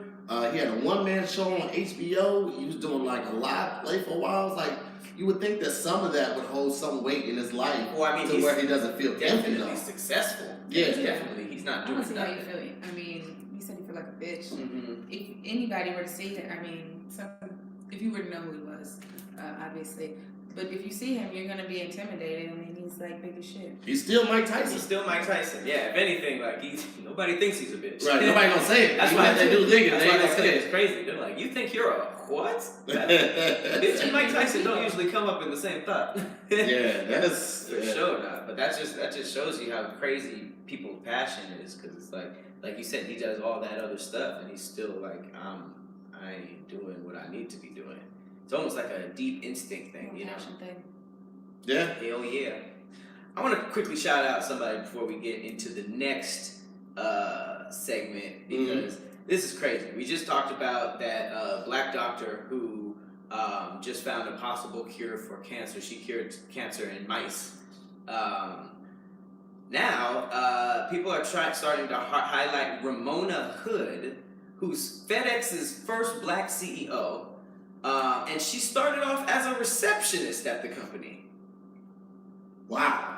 He had a one-man show on HBO. He was doing like a live play for a while. It's like you would think that some of that would hold some weight in his life, well, I mean, to where he doesn't feel empty. definitely successful. Yeah, He's not I doing want to see how you nothing. feel. I mean, you said you feel like a bitch. Mm-hmm. If anybody were to see it, I mean, if you were to know who he was, obviously. But if you see him, you're gonna be intimidated. I mean, he's like big as shit. He's still Mike Tyson. He's still Mike Tyson. Yeah, if anything, like nobody thinks he's a bitch. Right, nobody gonna say it. That's Even why if they do think it. That's They why ain't they gonna say say it's it. crazy. They're like, you think you're a what? Bitch and Mike Tyson don't usually come up in the same thought. Yeah, that's For sure not. But that just shows you how crazy people's passion is, because it's like you said, he does all that other stuff and he's still like, I ain't doing what I need to be doing. It's almost like a deep instinct thing, you know? Passion thing. Yeah. Hell yeah. I want to quickly shout out somebody before we get into the next segment, because this is crazy. We just talked about that black doctor who just found a possible cure for cancer. She cured cancer in mice. Now, people are starting to highlight Ramona Hood, who's FedEx's first black CEO, and she started off as a receptionist at the company. Wow.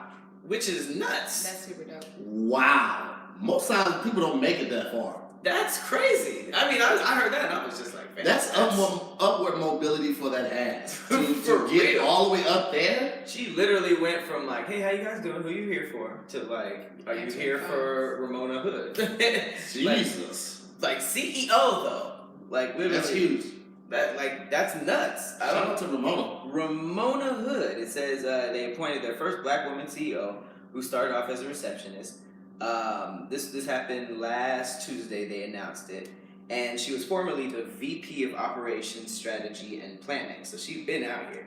Which is nuts. That's super dope. Wow. Most times people don't make it that far. That's crazy. I mean, I heard that and I was just like, man, That's upward mobility for that ass. For to get real. all the way up there. She literally went from like, hey, how you guys doing? Who you here for? To like, are you here for Ramona Hood? Jesus. Like CEO though. Like literally. That's huge. That's nuts. Shout out to Ramona. Ramona Hood. It says they appointed their first black woman CEO, who started off as a receptionist. This happened last Tuesday. They announced it, and she was formerly the VP of Operations, Strategy, and Planning. So she'd been out here.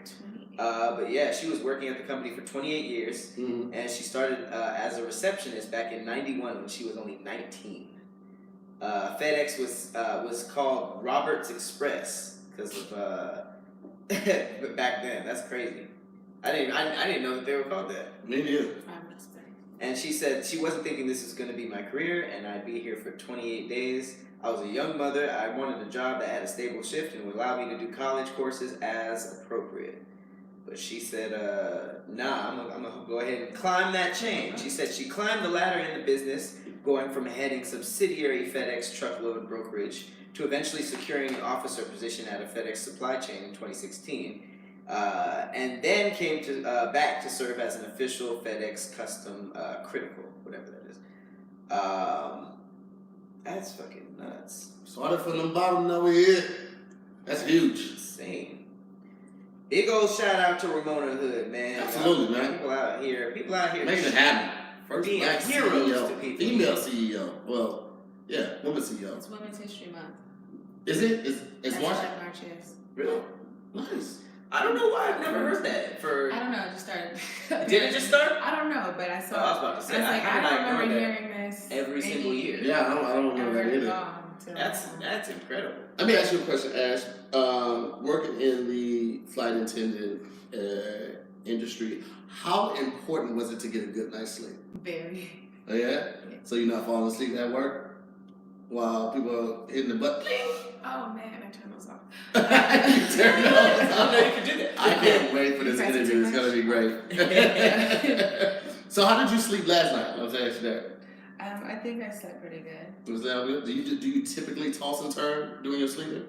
But yeah, she was working at the company for 28 years, and she started as a receptionist back in '91 when she was only 19. FedEx was called Roberts Express because of back then. That's crazy. I didn't know that they were called that. Me neither. And she said she wasn't thinking this was going to be my career, and I'd be here for 28 days. I was a young mother. I wanted a job that had a stable shift and would allow me to do college courses as appropriate. But she said, nah, I'm going to go ahead and climb that chain. She said she climbed the ladder in the business, going from heading subsidiary FedEx truckload brokerage to eventually securing an officer position at a FedEx supply chain in 2016. And then came to back to serve as an official FedEx custom critical, whatever that is. That's fucking nuts. Started from the bottom over here. That's huge. Insane. Big old shout out to Ramona Hood, man. Absolutely, man. People out here making it happen. First being black heroes CEO, to people. female CEO. Well, yeah, woman CEO. It's Women's History Month. Is it? It's That's March? what March is. Really? Nice. I don't know why I've never heard that. I don't know, it just started. Did it just start? I don't know, but I saw I was about to say, I was like, I I don't remember heard that hearing this every single year. Yeah, I don't remember that either. That's incredible. Let me ask you a question, Ash. Working in the flight attendant industry, how important was it to get a good night's sleep? Very. Oh, yeah? So you're not falling asleep at work while people are hitting the butt? Oh man, I turned those off. You turn those I off. know you can do that. I can't wait for this interview. It's gonna be great. So how did you sleep last night? Let's ask you that. I think I slept pretty good. Was that good? Do you typically toss and turn during your sleeping?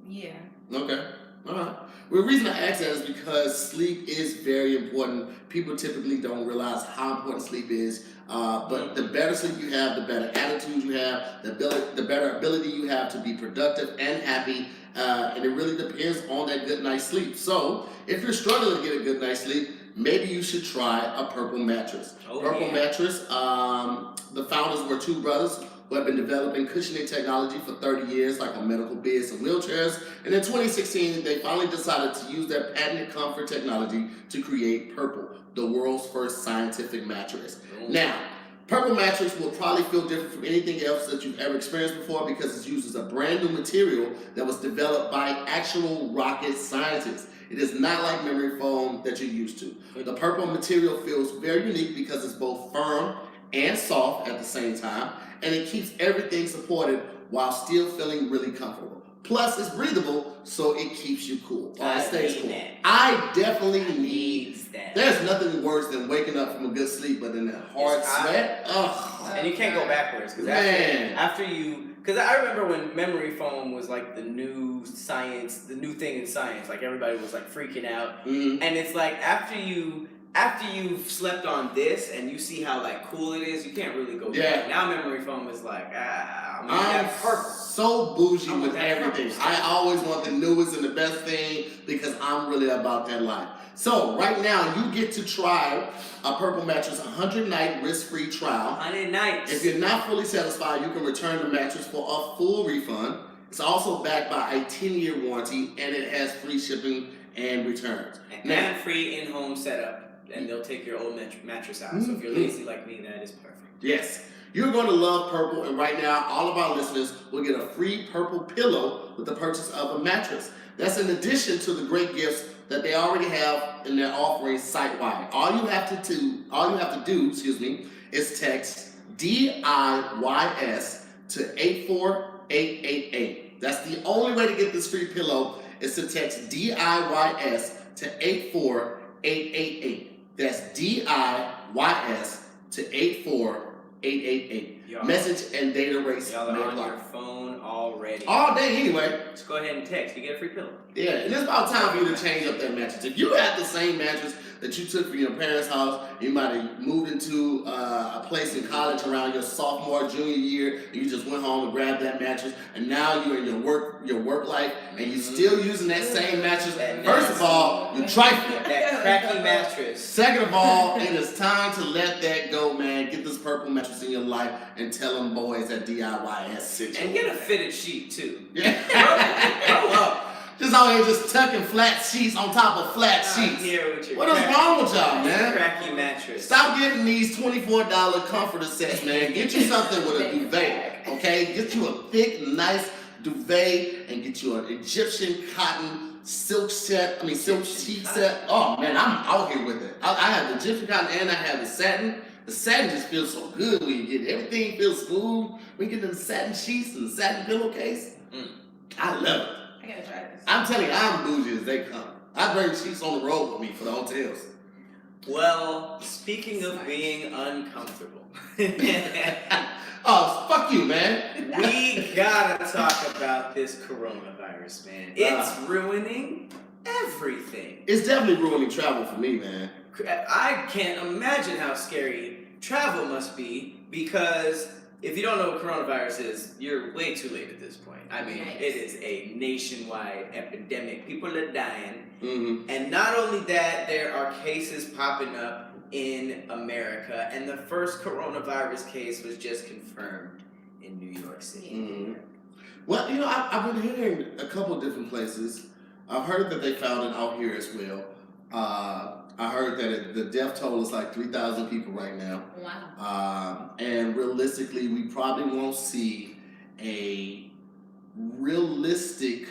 Yeah. Okay. All right. Well, the reason I ask that is because sleep is very important. People typically don't realize how important sleep is. But the better sleep you have, the better attitude you have, the better ability you have to be productive and happy. And it really depends on that good night's sleep. So if you're struggling to get a good night's sleep, maybe you should try a Purple mattress. Purple mattress, the founders were two brothers who have been developing cushioning technology for 30 years, like on medical beds and wheelchairs. And in 2016, they finally decided to use their patented comfort technology to create Purple, the world's first scientific mattress. Now, Purple mattress will probably feel different from anything else that you've ever experienced before because it uses a brand new material that was developed by actual rocket scientists. It is not like memory foam that you're used to. The Purple material feels very unique because it's both firm and soft at the same time, and it keeps everything supported while still feeling really comfortable. Plus, it's breathable, so it keeps you cool. Or it stays cool. I definitely need that. There's nothing worse than waking up from a good sleep, but in that hard sweat. Ugh. And you can't go backwards because after you. Because I remember when memory foam was like the new science, the new thing in science. Like everybody was like freaking out, and it's like after you've slept on this and you see how like cool it is, you can't really go back. Now memory foam is like I'm so bougie with everything. I always want the newest and the best thing because I'm really about that life. So right now you get to try a Purple mattress 100-night risk-free trial. 100 nights. If you're not fully satisfied, you can return the mattress for a full refund. It's also backed by a 10-year warranty, and it has free shipping and returns. And free in-home setup, and they'll take your old mattress out. So if you're lazy like me, that is perfect. Yes. You're going to love Purple, and right now, all of our listeners will get a free Purple pillow with the purchase of a mattress. That's in addition to the great gifts that they already have in their offerings site-wide. All you have to do, is text DIYS to 84888. That's the only way to get this free pillow is to text DIYS to 84888. That's DIYS to 84888. Message and data rates. Y'all are on your phone already. All day anyway. Just go ahead and text. You get a free pillow. Yeah, and it's about time for you to change up that mattress. If you had the same mattress that you took from your parents' house, you might have moved into a place in college around your sophomore, junior year, and you just went home and grabbed that mattress, and now you're in your work life, and you're still using that same mattress. First of all, you trifling. That cracky mattress. Second of all, it is time to let that go, man. Get this purple mattress in your life and tell them boys at DIYS sit And get a fitted sheet too. Yeah. Grow up. Just out here just tucking flat sheets on top of flat sheets. What is wrong with y'all, man? Cracky mattress. Stop getting these $24 comforter sets, man. Get you something with a duvet, okay? Get you a thick, nice duvet and get you an Egyptian cotton silk sheet set. Oh man, I'm out here with it. I have the Egyptian cotton and I have the satin. The satin just feels so good when you get it. Everything feels smooth. We get the satin sheets and the satin pillowcase. I love it. I gotta try this. I'm telling you, I'm bougie as they come. I bring sheets on the road with me for the hotels. Well, speaking of being uncomfortable, oh, fuck you, man. We gotta talk about this coronavirus, man. It's ruining everything. It's definitely ruining travel for me, man. I can't imagine how scary travel must be, because if you don't know what coronavirus is, you're way too late at this point. I mean, it is a nationwide epidemic. People are dying. Mm-hmm. And not only that, there are cases popping up in America. And the first coronavirus case was just confirmed in New York City. Mm-hmm. Well, you know, I've been hearing a couple different places. I've heard that they found it out here as well. I heard that the death toll is like 3,000 people right now. Wow. And realistically, we probably won't see a realistic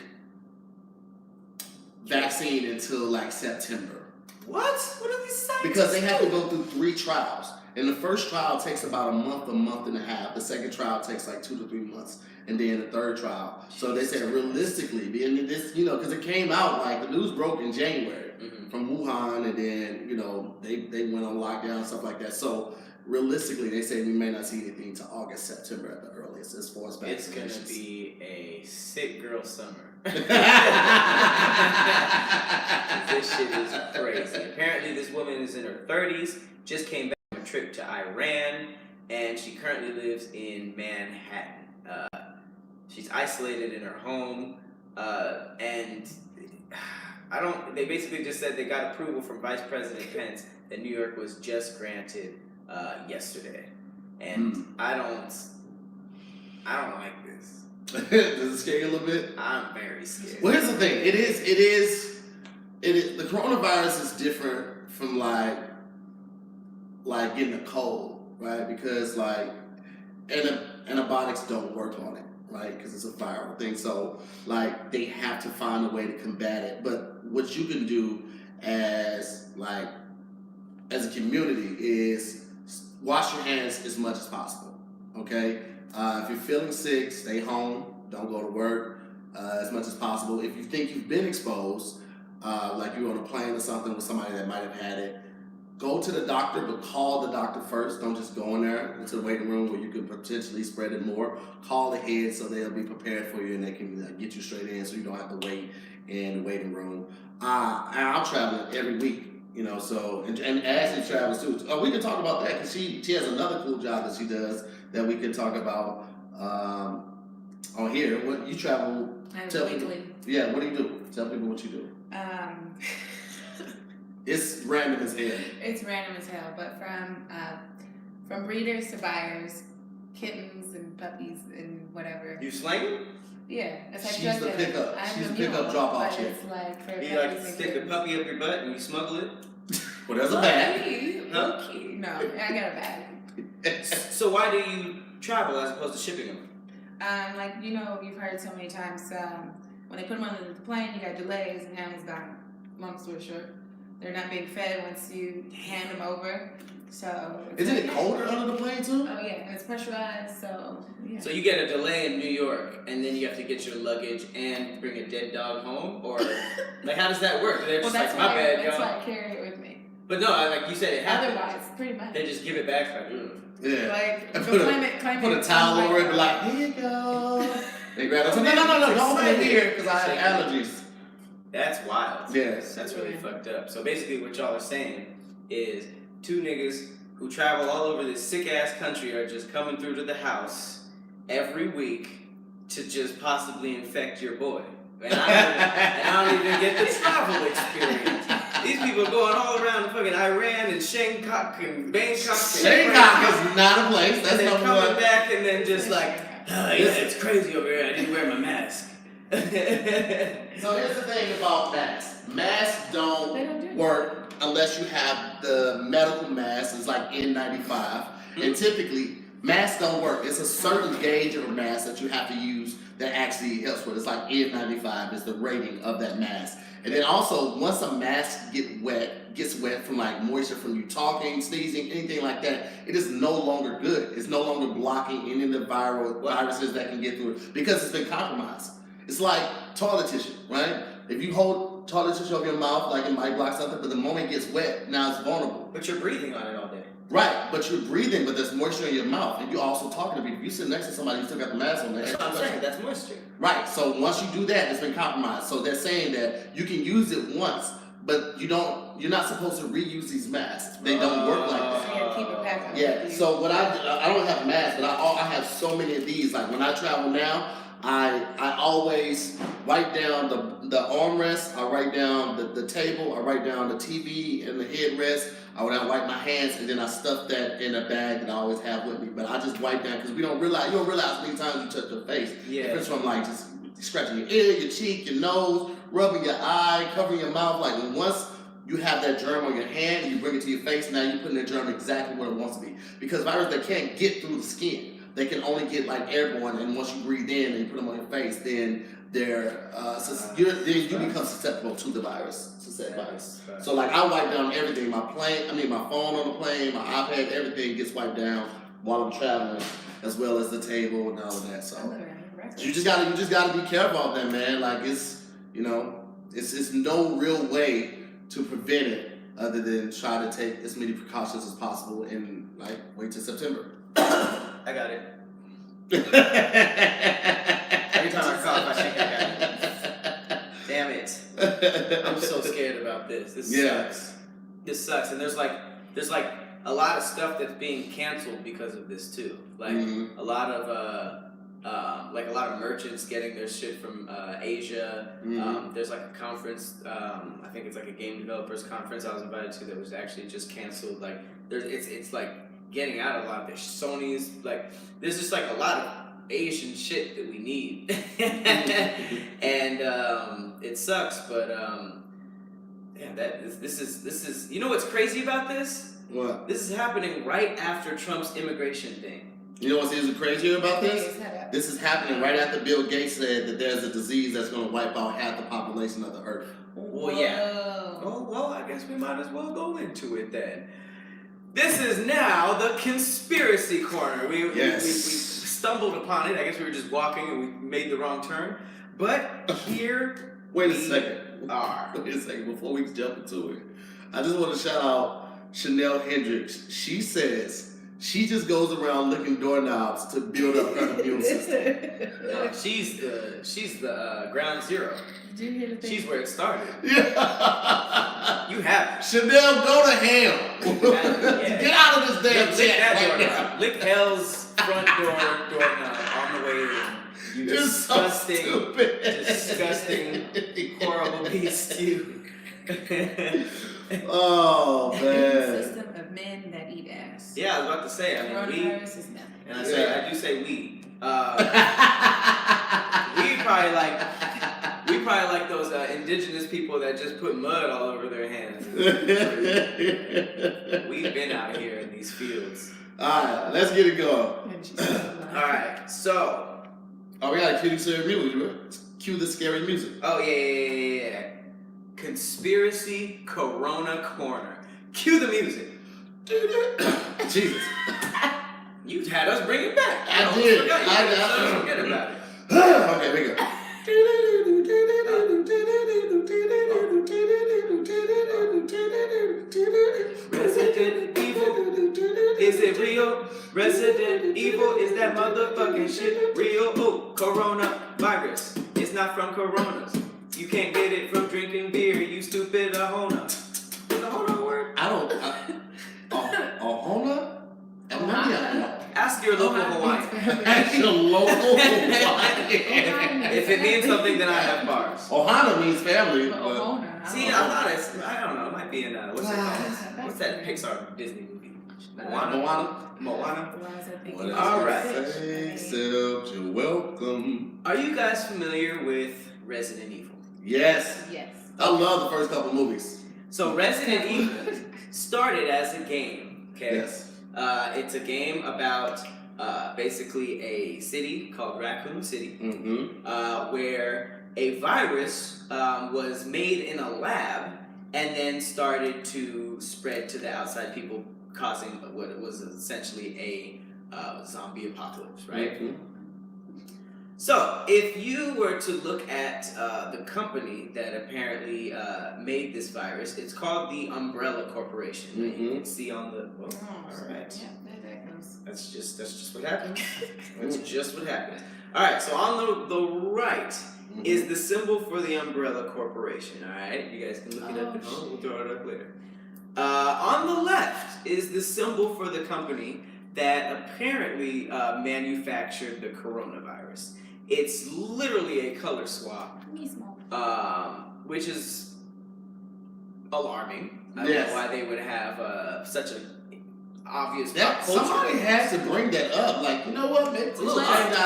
vaccine until like September. What? What are these scientists Because they have to doing? go through 3 trials. And the first trial takes about a month and a half. The second trial takes like 2 to 3 months. And then the third trial. So they said realistically, being this, you know, because it came out like the news broke in January from Wuhan, and then, you know, they went on lockdown and stuff like that. So realistically, they say we may not see anything to August, September at the earliest as far as vaccinations. It's gonna be a sick girl summer. This shit is crazy. Apparently, this woman is in her 30s, just came back from a trip to Iran, and she currently lives in Manhattan. She's isolated in her home, and they basically just said they got approval from Vice President Pence that New York was just granted yesterday. And I don't like this. Does it scare you a little bit? I'm very scared. Well, here's the thing. It is. The coronavirus is different from like getting a cold, right? Because like antibiotics don't work on it, right? Because it's a viral thing. So like they have to find a way to combat it. But what you can do as a community is wash your hands as much as possible. Okay. If you're feeling sick, stay home. Don't go to work as much as possible. If you think you've been exposed, like you're on a plane or something with somebody that might have had it, go to the doctor, but call the doctor first. Don't just go in there into the waiting room where you could potentially spread it more. Call the head so they'll be prepared for you and they can get you straight in so you don't have to wait in the waiting room. I'm traveling every week. You know, so, and Ashley travels too. We can talk about that because she has another cool job that she does that we can talk about on here. What you travel? Tell Weekly. people. Yeah, what do you do? Tell people what you do. It's random as hell. It's random as hell, but from breeders to buyers, kittens and puppies and whatever. You slanging? Yeah, it's like She's the pickup. She's the pickup drop-off chick. It's like for You like to stick a puppy up your butt and you smuggle it? Well, there's a bag. Low-key. No, I got a bag. So why do you travel as opposed to shipping them? Like, you know, you've heard so many times, when they put them on the plane, you got delays and animals die. Long story short, they're not being fed once you hand them over. So Isn't it colder under the plane too? Oh yeah, and it's pressurized, so yeah. So you get a delay in New York, and then you have to get your luggage and bring a dead dog home, or like how does that work? They're just like, my bad, that's y'all. why I carry it with me. But no, like you said, it happens. Otherwise, pretty much. They just give it back like, Yeah. Like, And go claim it. put a towel over it, be like, here you go. They grab it. No, don't open it here because I have allergies. That's wild. Yes. That's really fucked up. So basically what y'all are saying is 2 niggas who travel all over this sick ass country are just coming through to the house every week to just possibly infect your boy. And I don't even get the travel experience. These people going all around fucking Iran and Shanghai and Bangkok. Shanghai is not a place. That's and then number coming one. back and then just like, yeah, it's crazy over here. I didn't wear my mask. So here's the thing about masks. Masks They don't do don't work unless you have the medical mask. It's like N95. And typically, masks don't work. It's a certain gauge of a mask that you have to use that actually helps with. It's like N95 is the rating of that mask. And then also, once a mask gets wet from like moisture from you talking, sneezing, anything like that, it is no longer good. It's no longer blocking any of the viruses that can get through it because it's been compromised. It's like toilet tissue, right? If you hold toilet tissue over your mouth, like it might block something, but the moment it gets wet, now it's vulnerable. But you're breathing on it all day. Right, but you're breathing, but there's moisture in your mouth, and you're also talking to people. If you sit next to somebody who still got the mask on, That's what I'm saying. That's moisture. Right, so once you do that, it's been compromised. So they're saying that you can use it once, but you're not supposed to reuse these masks. They don't work like that. So you gotta keep it back on. Yeah, so what I don't have masks, but I have so many of these. Like when I travel now, I always write down the armrest, I write down the table, I write down the TV and the headrest. I would wipe my hands and then I stuff that in a bag that I always have with me. But I just wipe down because you don't realize how many times you touch your face. Yeah. If it's from like just scratching your ear, your cheek, your nose, rubbing your eye, covering your mouth. Like once you have that germ on your hand and you bring it to your face, now you're putting that germ exactly where it wants to be. Because viruses, they can't get through the skin. They can only get like airborne, and once you breathe in and you put them on your face, then you become susceptible to the virus, to said virus. So like I wipe down everything, my phone on the plane, my iPad, everything gets wiped down while I'm traveling, as well as the table and all of that. So you just gotta be careful of that, man. Like it's no real way to prevent it other than try to take as many precautions as possible and like wait till September. I got it. Every time I cough, I think I got it. Damn it. I'm so scared about this. This sucks. This sucks. And there's like a lot of stuff that's being canceled because of this too. Like a lot of merchants getting their shit from Asia. There's like a conference, I think it's like a game developers conference I was invited to that was actually just canceled. Like it's like getting out a lot of this. Sony's like there's just like a lot of Asian shit that we need. And it sucks, but yeah, this is you know what's crazy about this? What? This is happening right after Trump's immigration thing. You know what's even crazier about this? This is happening right after Bill Gates said that there's a disease that's going to wipe out half the population of the earth. Well, yeah. Oh, well, I guess we might as well go into it then. This is now the conspiracy corner. We stumbled upon it. I guess we were just walking and we made the wrong turn. But here Wait a we second. are. Wait a second before we jump into it. I just want to shout out Chanel Hendricks. She says she just goes around licking doorknobs to build up her immune system. She's the ground zero. Did you hear the thing? She's where it started. Yeah. You have it. Chanel, go to hell. Yeah. Get out of this damn Lick chat that right doorknob. now. Lick hell's front doorknob on the way in. You You're so disgusting, stupid. disgusting, horrible beast, you. Oh man. System of men that eat ass. Yeah, I was about to say. I mean, we, Coronavirus is nothing. and I do say we. We probably like those indigenous people that just put mud all over their hands. We've been out here in these fields. Alright, let's get it going. Alright, so. Oh, we gotta cue the scary music, right? Cue the scary music. Oh, yeah. Conspiracy Corona Corner. Cue the music. Jesus. You had us bring it back. I did. I forget about it. Okay, we go. Resident Evil is it real? Resident Evil, is that motherfucking shit real? Oh, coronavirus, it's not from coronas. You can't get it from drinking beer, you stupid Ahona. Is Ahona a word? Ahona? Ask your local Hawaiian. Ask your local Hawaiian. If it means something, then I have bars. Ohana means family. See, I thought I don't know, it might be in, what's that Pixar Disney movie? Moana? All right. Except you're welcome. Are you guys familiar with Resident Evil? Yes. Yes. I love the first couple movies. So Resident Evil started as a game, okay? Yes. It's a game about basically a city called Raccoon City, where a virus was made in a lab and then started to spread to the outside people, causing what was essentially a zombie apocalypse, right? So, if you were to look at the company that apparently made this virus, it's called the Umbrella Corporation. You can see on the. Oh, all right. Yeah, that goes. That's just what happened. That's just what happened. All right. So on the right is the symbol for the Umbrella Corporation. All right. You guys can look it up at home. We'll throw it up later. On the left is the symbol for the company that apparently manufactured the coronavirus. It's literally a color swap, which is alarming. I don't know why they would have such an obvious pop culture. Somebody had to bring that up. Like, you know what? Make it a little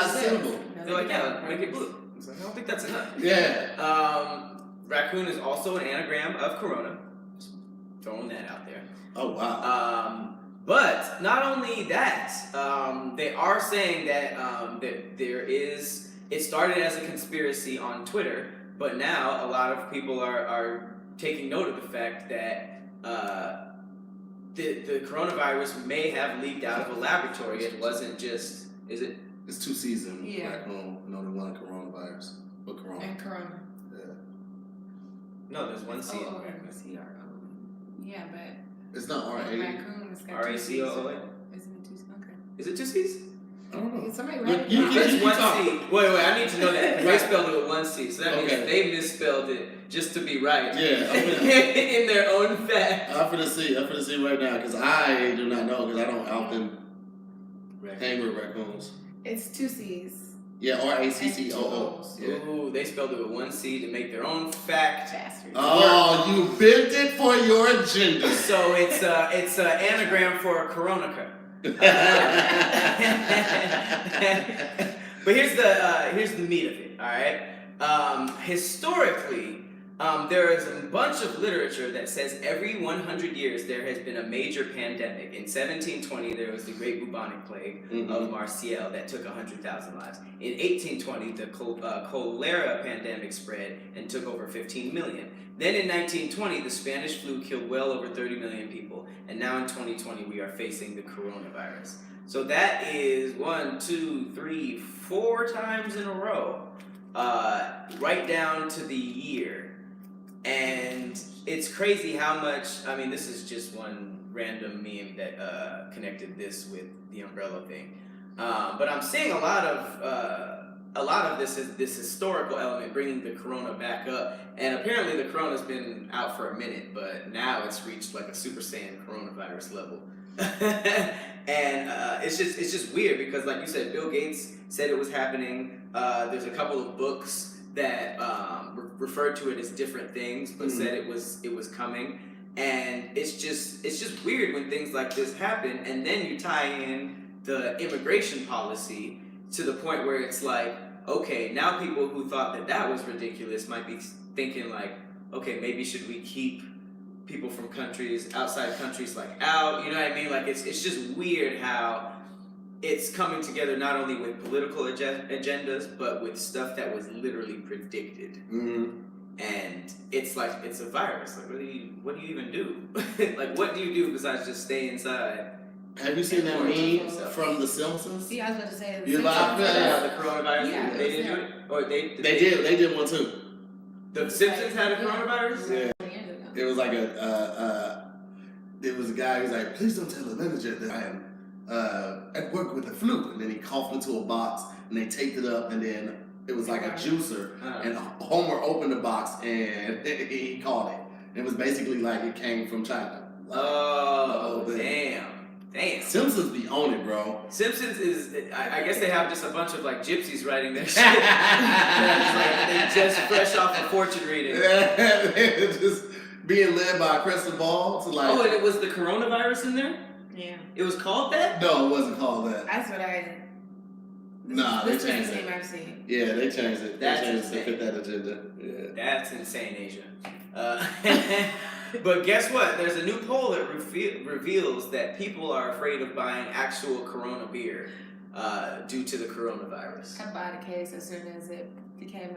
symbol. They're like, yeah, make it blue. It's like, I don't think that's enough. Yeah. Raccoon is also an anagram of corona. Just throwing that out there. Oh, wow. But not only that, they are saying that there is. It started as a conspiracy on Twitter, but now a lot of people are taking note of the fact that the coronavirus may have leaked out of a laboratory. It wasn't just. Is it? It's 2 seasons. Yeah. Raccoon, they want a coronavirus. But corona. And corona. Yeah. No, there's one C. Yeah, but. It's not R-A. Raccoon is got R-A-C-O-O-N? Isn't it 2 C's? Okay. Is it 2 C's? I don't know. Somebody Look, write it you down. It's one talk. C. Wait, I need to know that. They spelled it with 1 C, so that means they misspelled it just to be right. Yeah. In their own fact. I'm finna see right now, because I do not know, because I don't often hang with raccoons. It's 2 C's. Yeah, R-A-C-C-O-O. Yeah. Ooh, they spelled it with 1 C to make their own fact. Bastards. Oh, you bent it for your agenda. So it's an anagram for Coronica. But here's the meat of it. All right. Historically, there is a bunch of literature that says every 100 years there has been a major pandemic. In 1720, there was the Great Bubonic Plague of Marseille that took 100,000 lives. In 1820, the cholera pandemic spread and took over 15 million. Then in 1920, the Spanish flu killed well over 30 million people. And now in 2020, we are facing the coronavirus. So that is 1, 2, 3, 4 times in a row, right down to the year. And it's crazy how much, I mean, this is just one random meme that connected this with the umbrella thing. But I'm seeing a lot of this is this historical element bringing the corona back up. And apparently the corona's been out for a minute, but now it's reached like a Super Saiyan coronavirus level. And it's just weird because, like you said, Bill Gates said it was happening. There's a couple of books that referred to it as different things, but said it was coming. And it's just weird when things like this happen, and then you tie in the immigration policy to the point where it's like, okay, now people who thought that was ridiculous might be thinking like, okay, maybe should we keep people from outside countries like out? You know what I mean? Like it's just weird how it's coming together not only with political agendas, but with stuff that was literally predicted. And it's like, it's a virus. Like, what do you even do? Like, what do you do besides just stay inside? Have you seen that meme from The Simpsons? See, I was about to say You live The coronavirus. Yeah, they didn't do it, or they did one too. The Simpsons had a coronavirus. Yeah. It was like there was a guy who's like, please don't tell the manager that I am at work with the flu, and then he coughed into a box, and they taped it up, and then it was like a juicer, and Homer opened the box, and he caught it. It was basically like it came from China. Oh, damn. Simpsons be on it, bro. Simpsons is, I guess they have just a bunch of like gypsies writing their shit. They just fresh off a fortune reading. Just being led by a crystal ball to like. Oh, and it was the coronavirus in there? Yeah. It was called that? No, it wasn't called that. That's what I. They changed it. it. I've seen. Yeah, they changed it. That's they changed it to insane. fit that agenda. Yeah. That's insane, Asia. But guess what? There's a new poll that reveals that people are afraid of buying actual Corona beer due to the coronavirus. I bought a case as soon as it became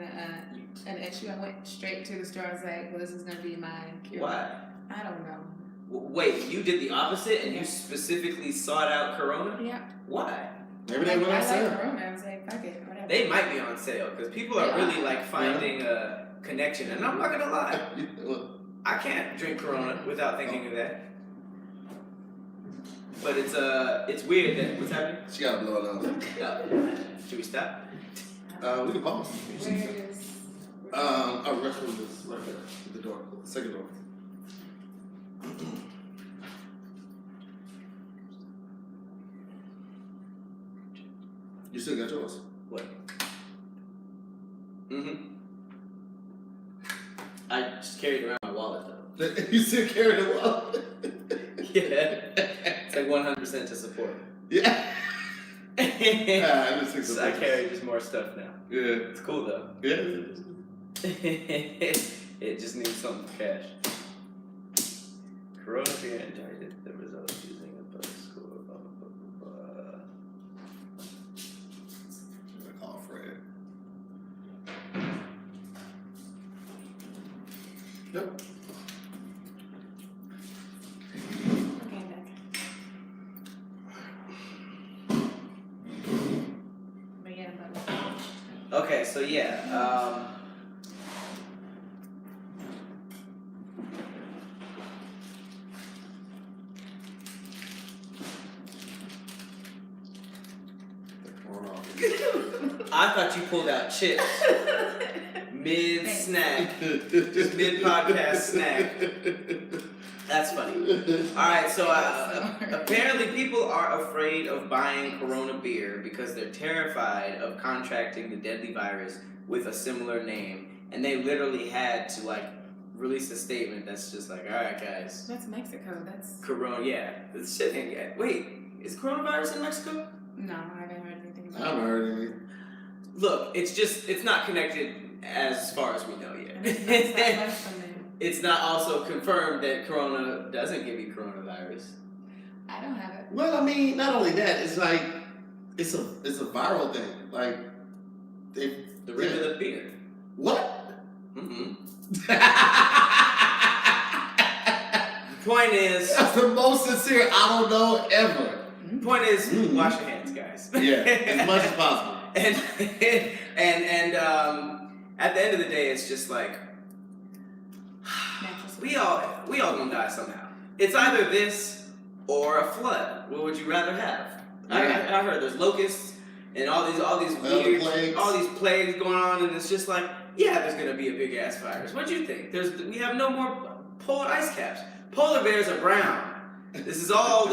an issue. I went straight to the store. I was like, well, this is going to be my cure. Why? I don't know. Wait, you did the opposite and you specifically sought out Corona? Yeah. Why? Maybe they went on I sale. like Corona. I was like, fuck it, whatever. They might be on sale because people are really like finding a connection. And I'm not going to lie. I can't drink Corona without thinking of that. But it's weird that what's happening? She gotta blow it out. Should we stop? We can pause. Where is... Our restroom is right there at the door, second door. You still got yours? What? Mm-hmm. I just carried around my wallet though. You still carry the wallet? Yeah. It's like 100% to support. Yeah. I I just took some pictures. carry just more stuff now. Yeah. It's cool though. Yeah. It just needs something for cash. Corona beer indicted the result using a buzz score. Blah, blah, blah, blah. I'm gonna call Fred. Yep. Okay, back. But yeah, but... Okay, so yeah. I thought you pulled out chips mid snack, just mid podcast snack. That's funny. All right, so apparently people are afraid of buying Corona beer because they're terrified of contracting the deadly virus with a similar name, and they literally had to like release a statement that's just like, all right, guys. That's Mexico. That's... Corona, yeah. This shit ain't yet. Wait, is coronavirus in Mexico? No, I haven't heard anything about I haven't heard anything. Look, it's not connected as far as we know yet. It's not also confirmed that Corona doesn't give you coronavirus. I don't have it. Well, I mean, not only that, it's like it's a viral thing. Like they The rim of the beer. What? Mm-hmm. The point is, That's the most sincere I don't know ever. point is, wash your hands, guys. Yeah, as much as possible. and at the end of the day, it's just like we all gonna die somehow. It's either this or a flood. What would you rather have? Yeah. I heard there's locusts and all these weird plagues going on, and it's just like, yeah, there's gonna be a big ass virus. What do you think? We have no more polar ice caps. Polar bears are brown. This is all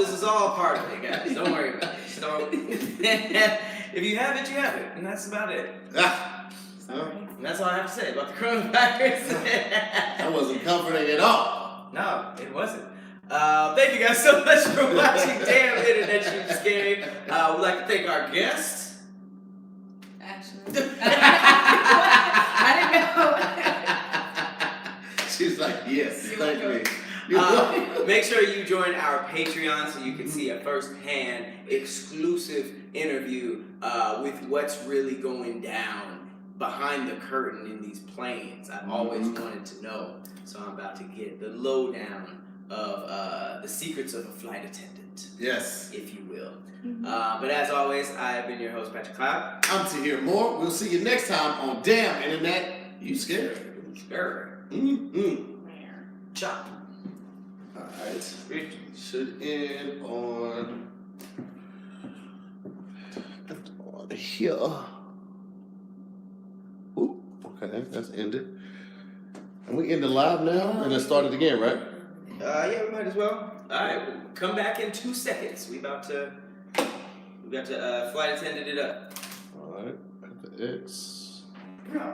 part of it, guys. Don't worry about it. Just don't. If you have it, you have it, and that's about it. And that's all I have to say about the coronavirus. That wasn't comforting at all. No, it wasn't. Thank you guys so much for watching Damn Internet Shit is Scary. We'd like to thank our guests. Actually. I didn't know. She's like, yes, You're thank welcome. me. You're welcome. Make sure you join our Patreon so you can see a first-hand exclusive interview with what's really going down behind the curtain in these planes. I've always wanted to know, so I'm about to get the lowdown of the secrets of a flight attendant. Yes. If you will. But as always, I've been your host, Patrick Cloud. I'm Tahir Moore. We'll see you next time on Damn Internet. You scared? Sure. Chop. Alright. Should end on here. Oop, okay, that's ended. And we ended live now, and it started again, right? Yeah, we might as well. All right, well, come back in 2 seconds. We about to flight attendant it up. All right, at the X. Bro,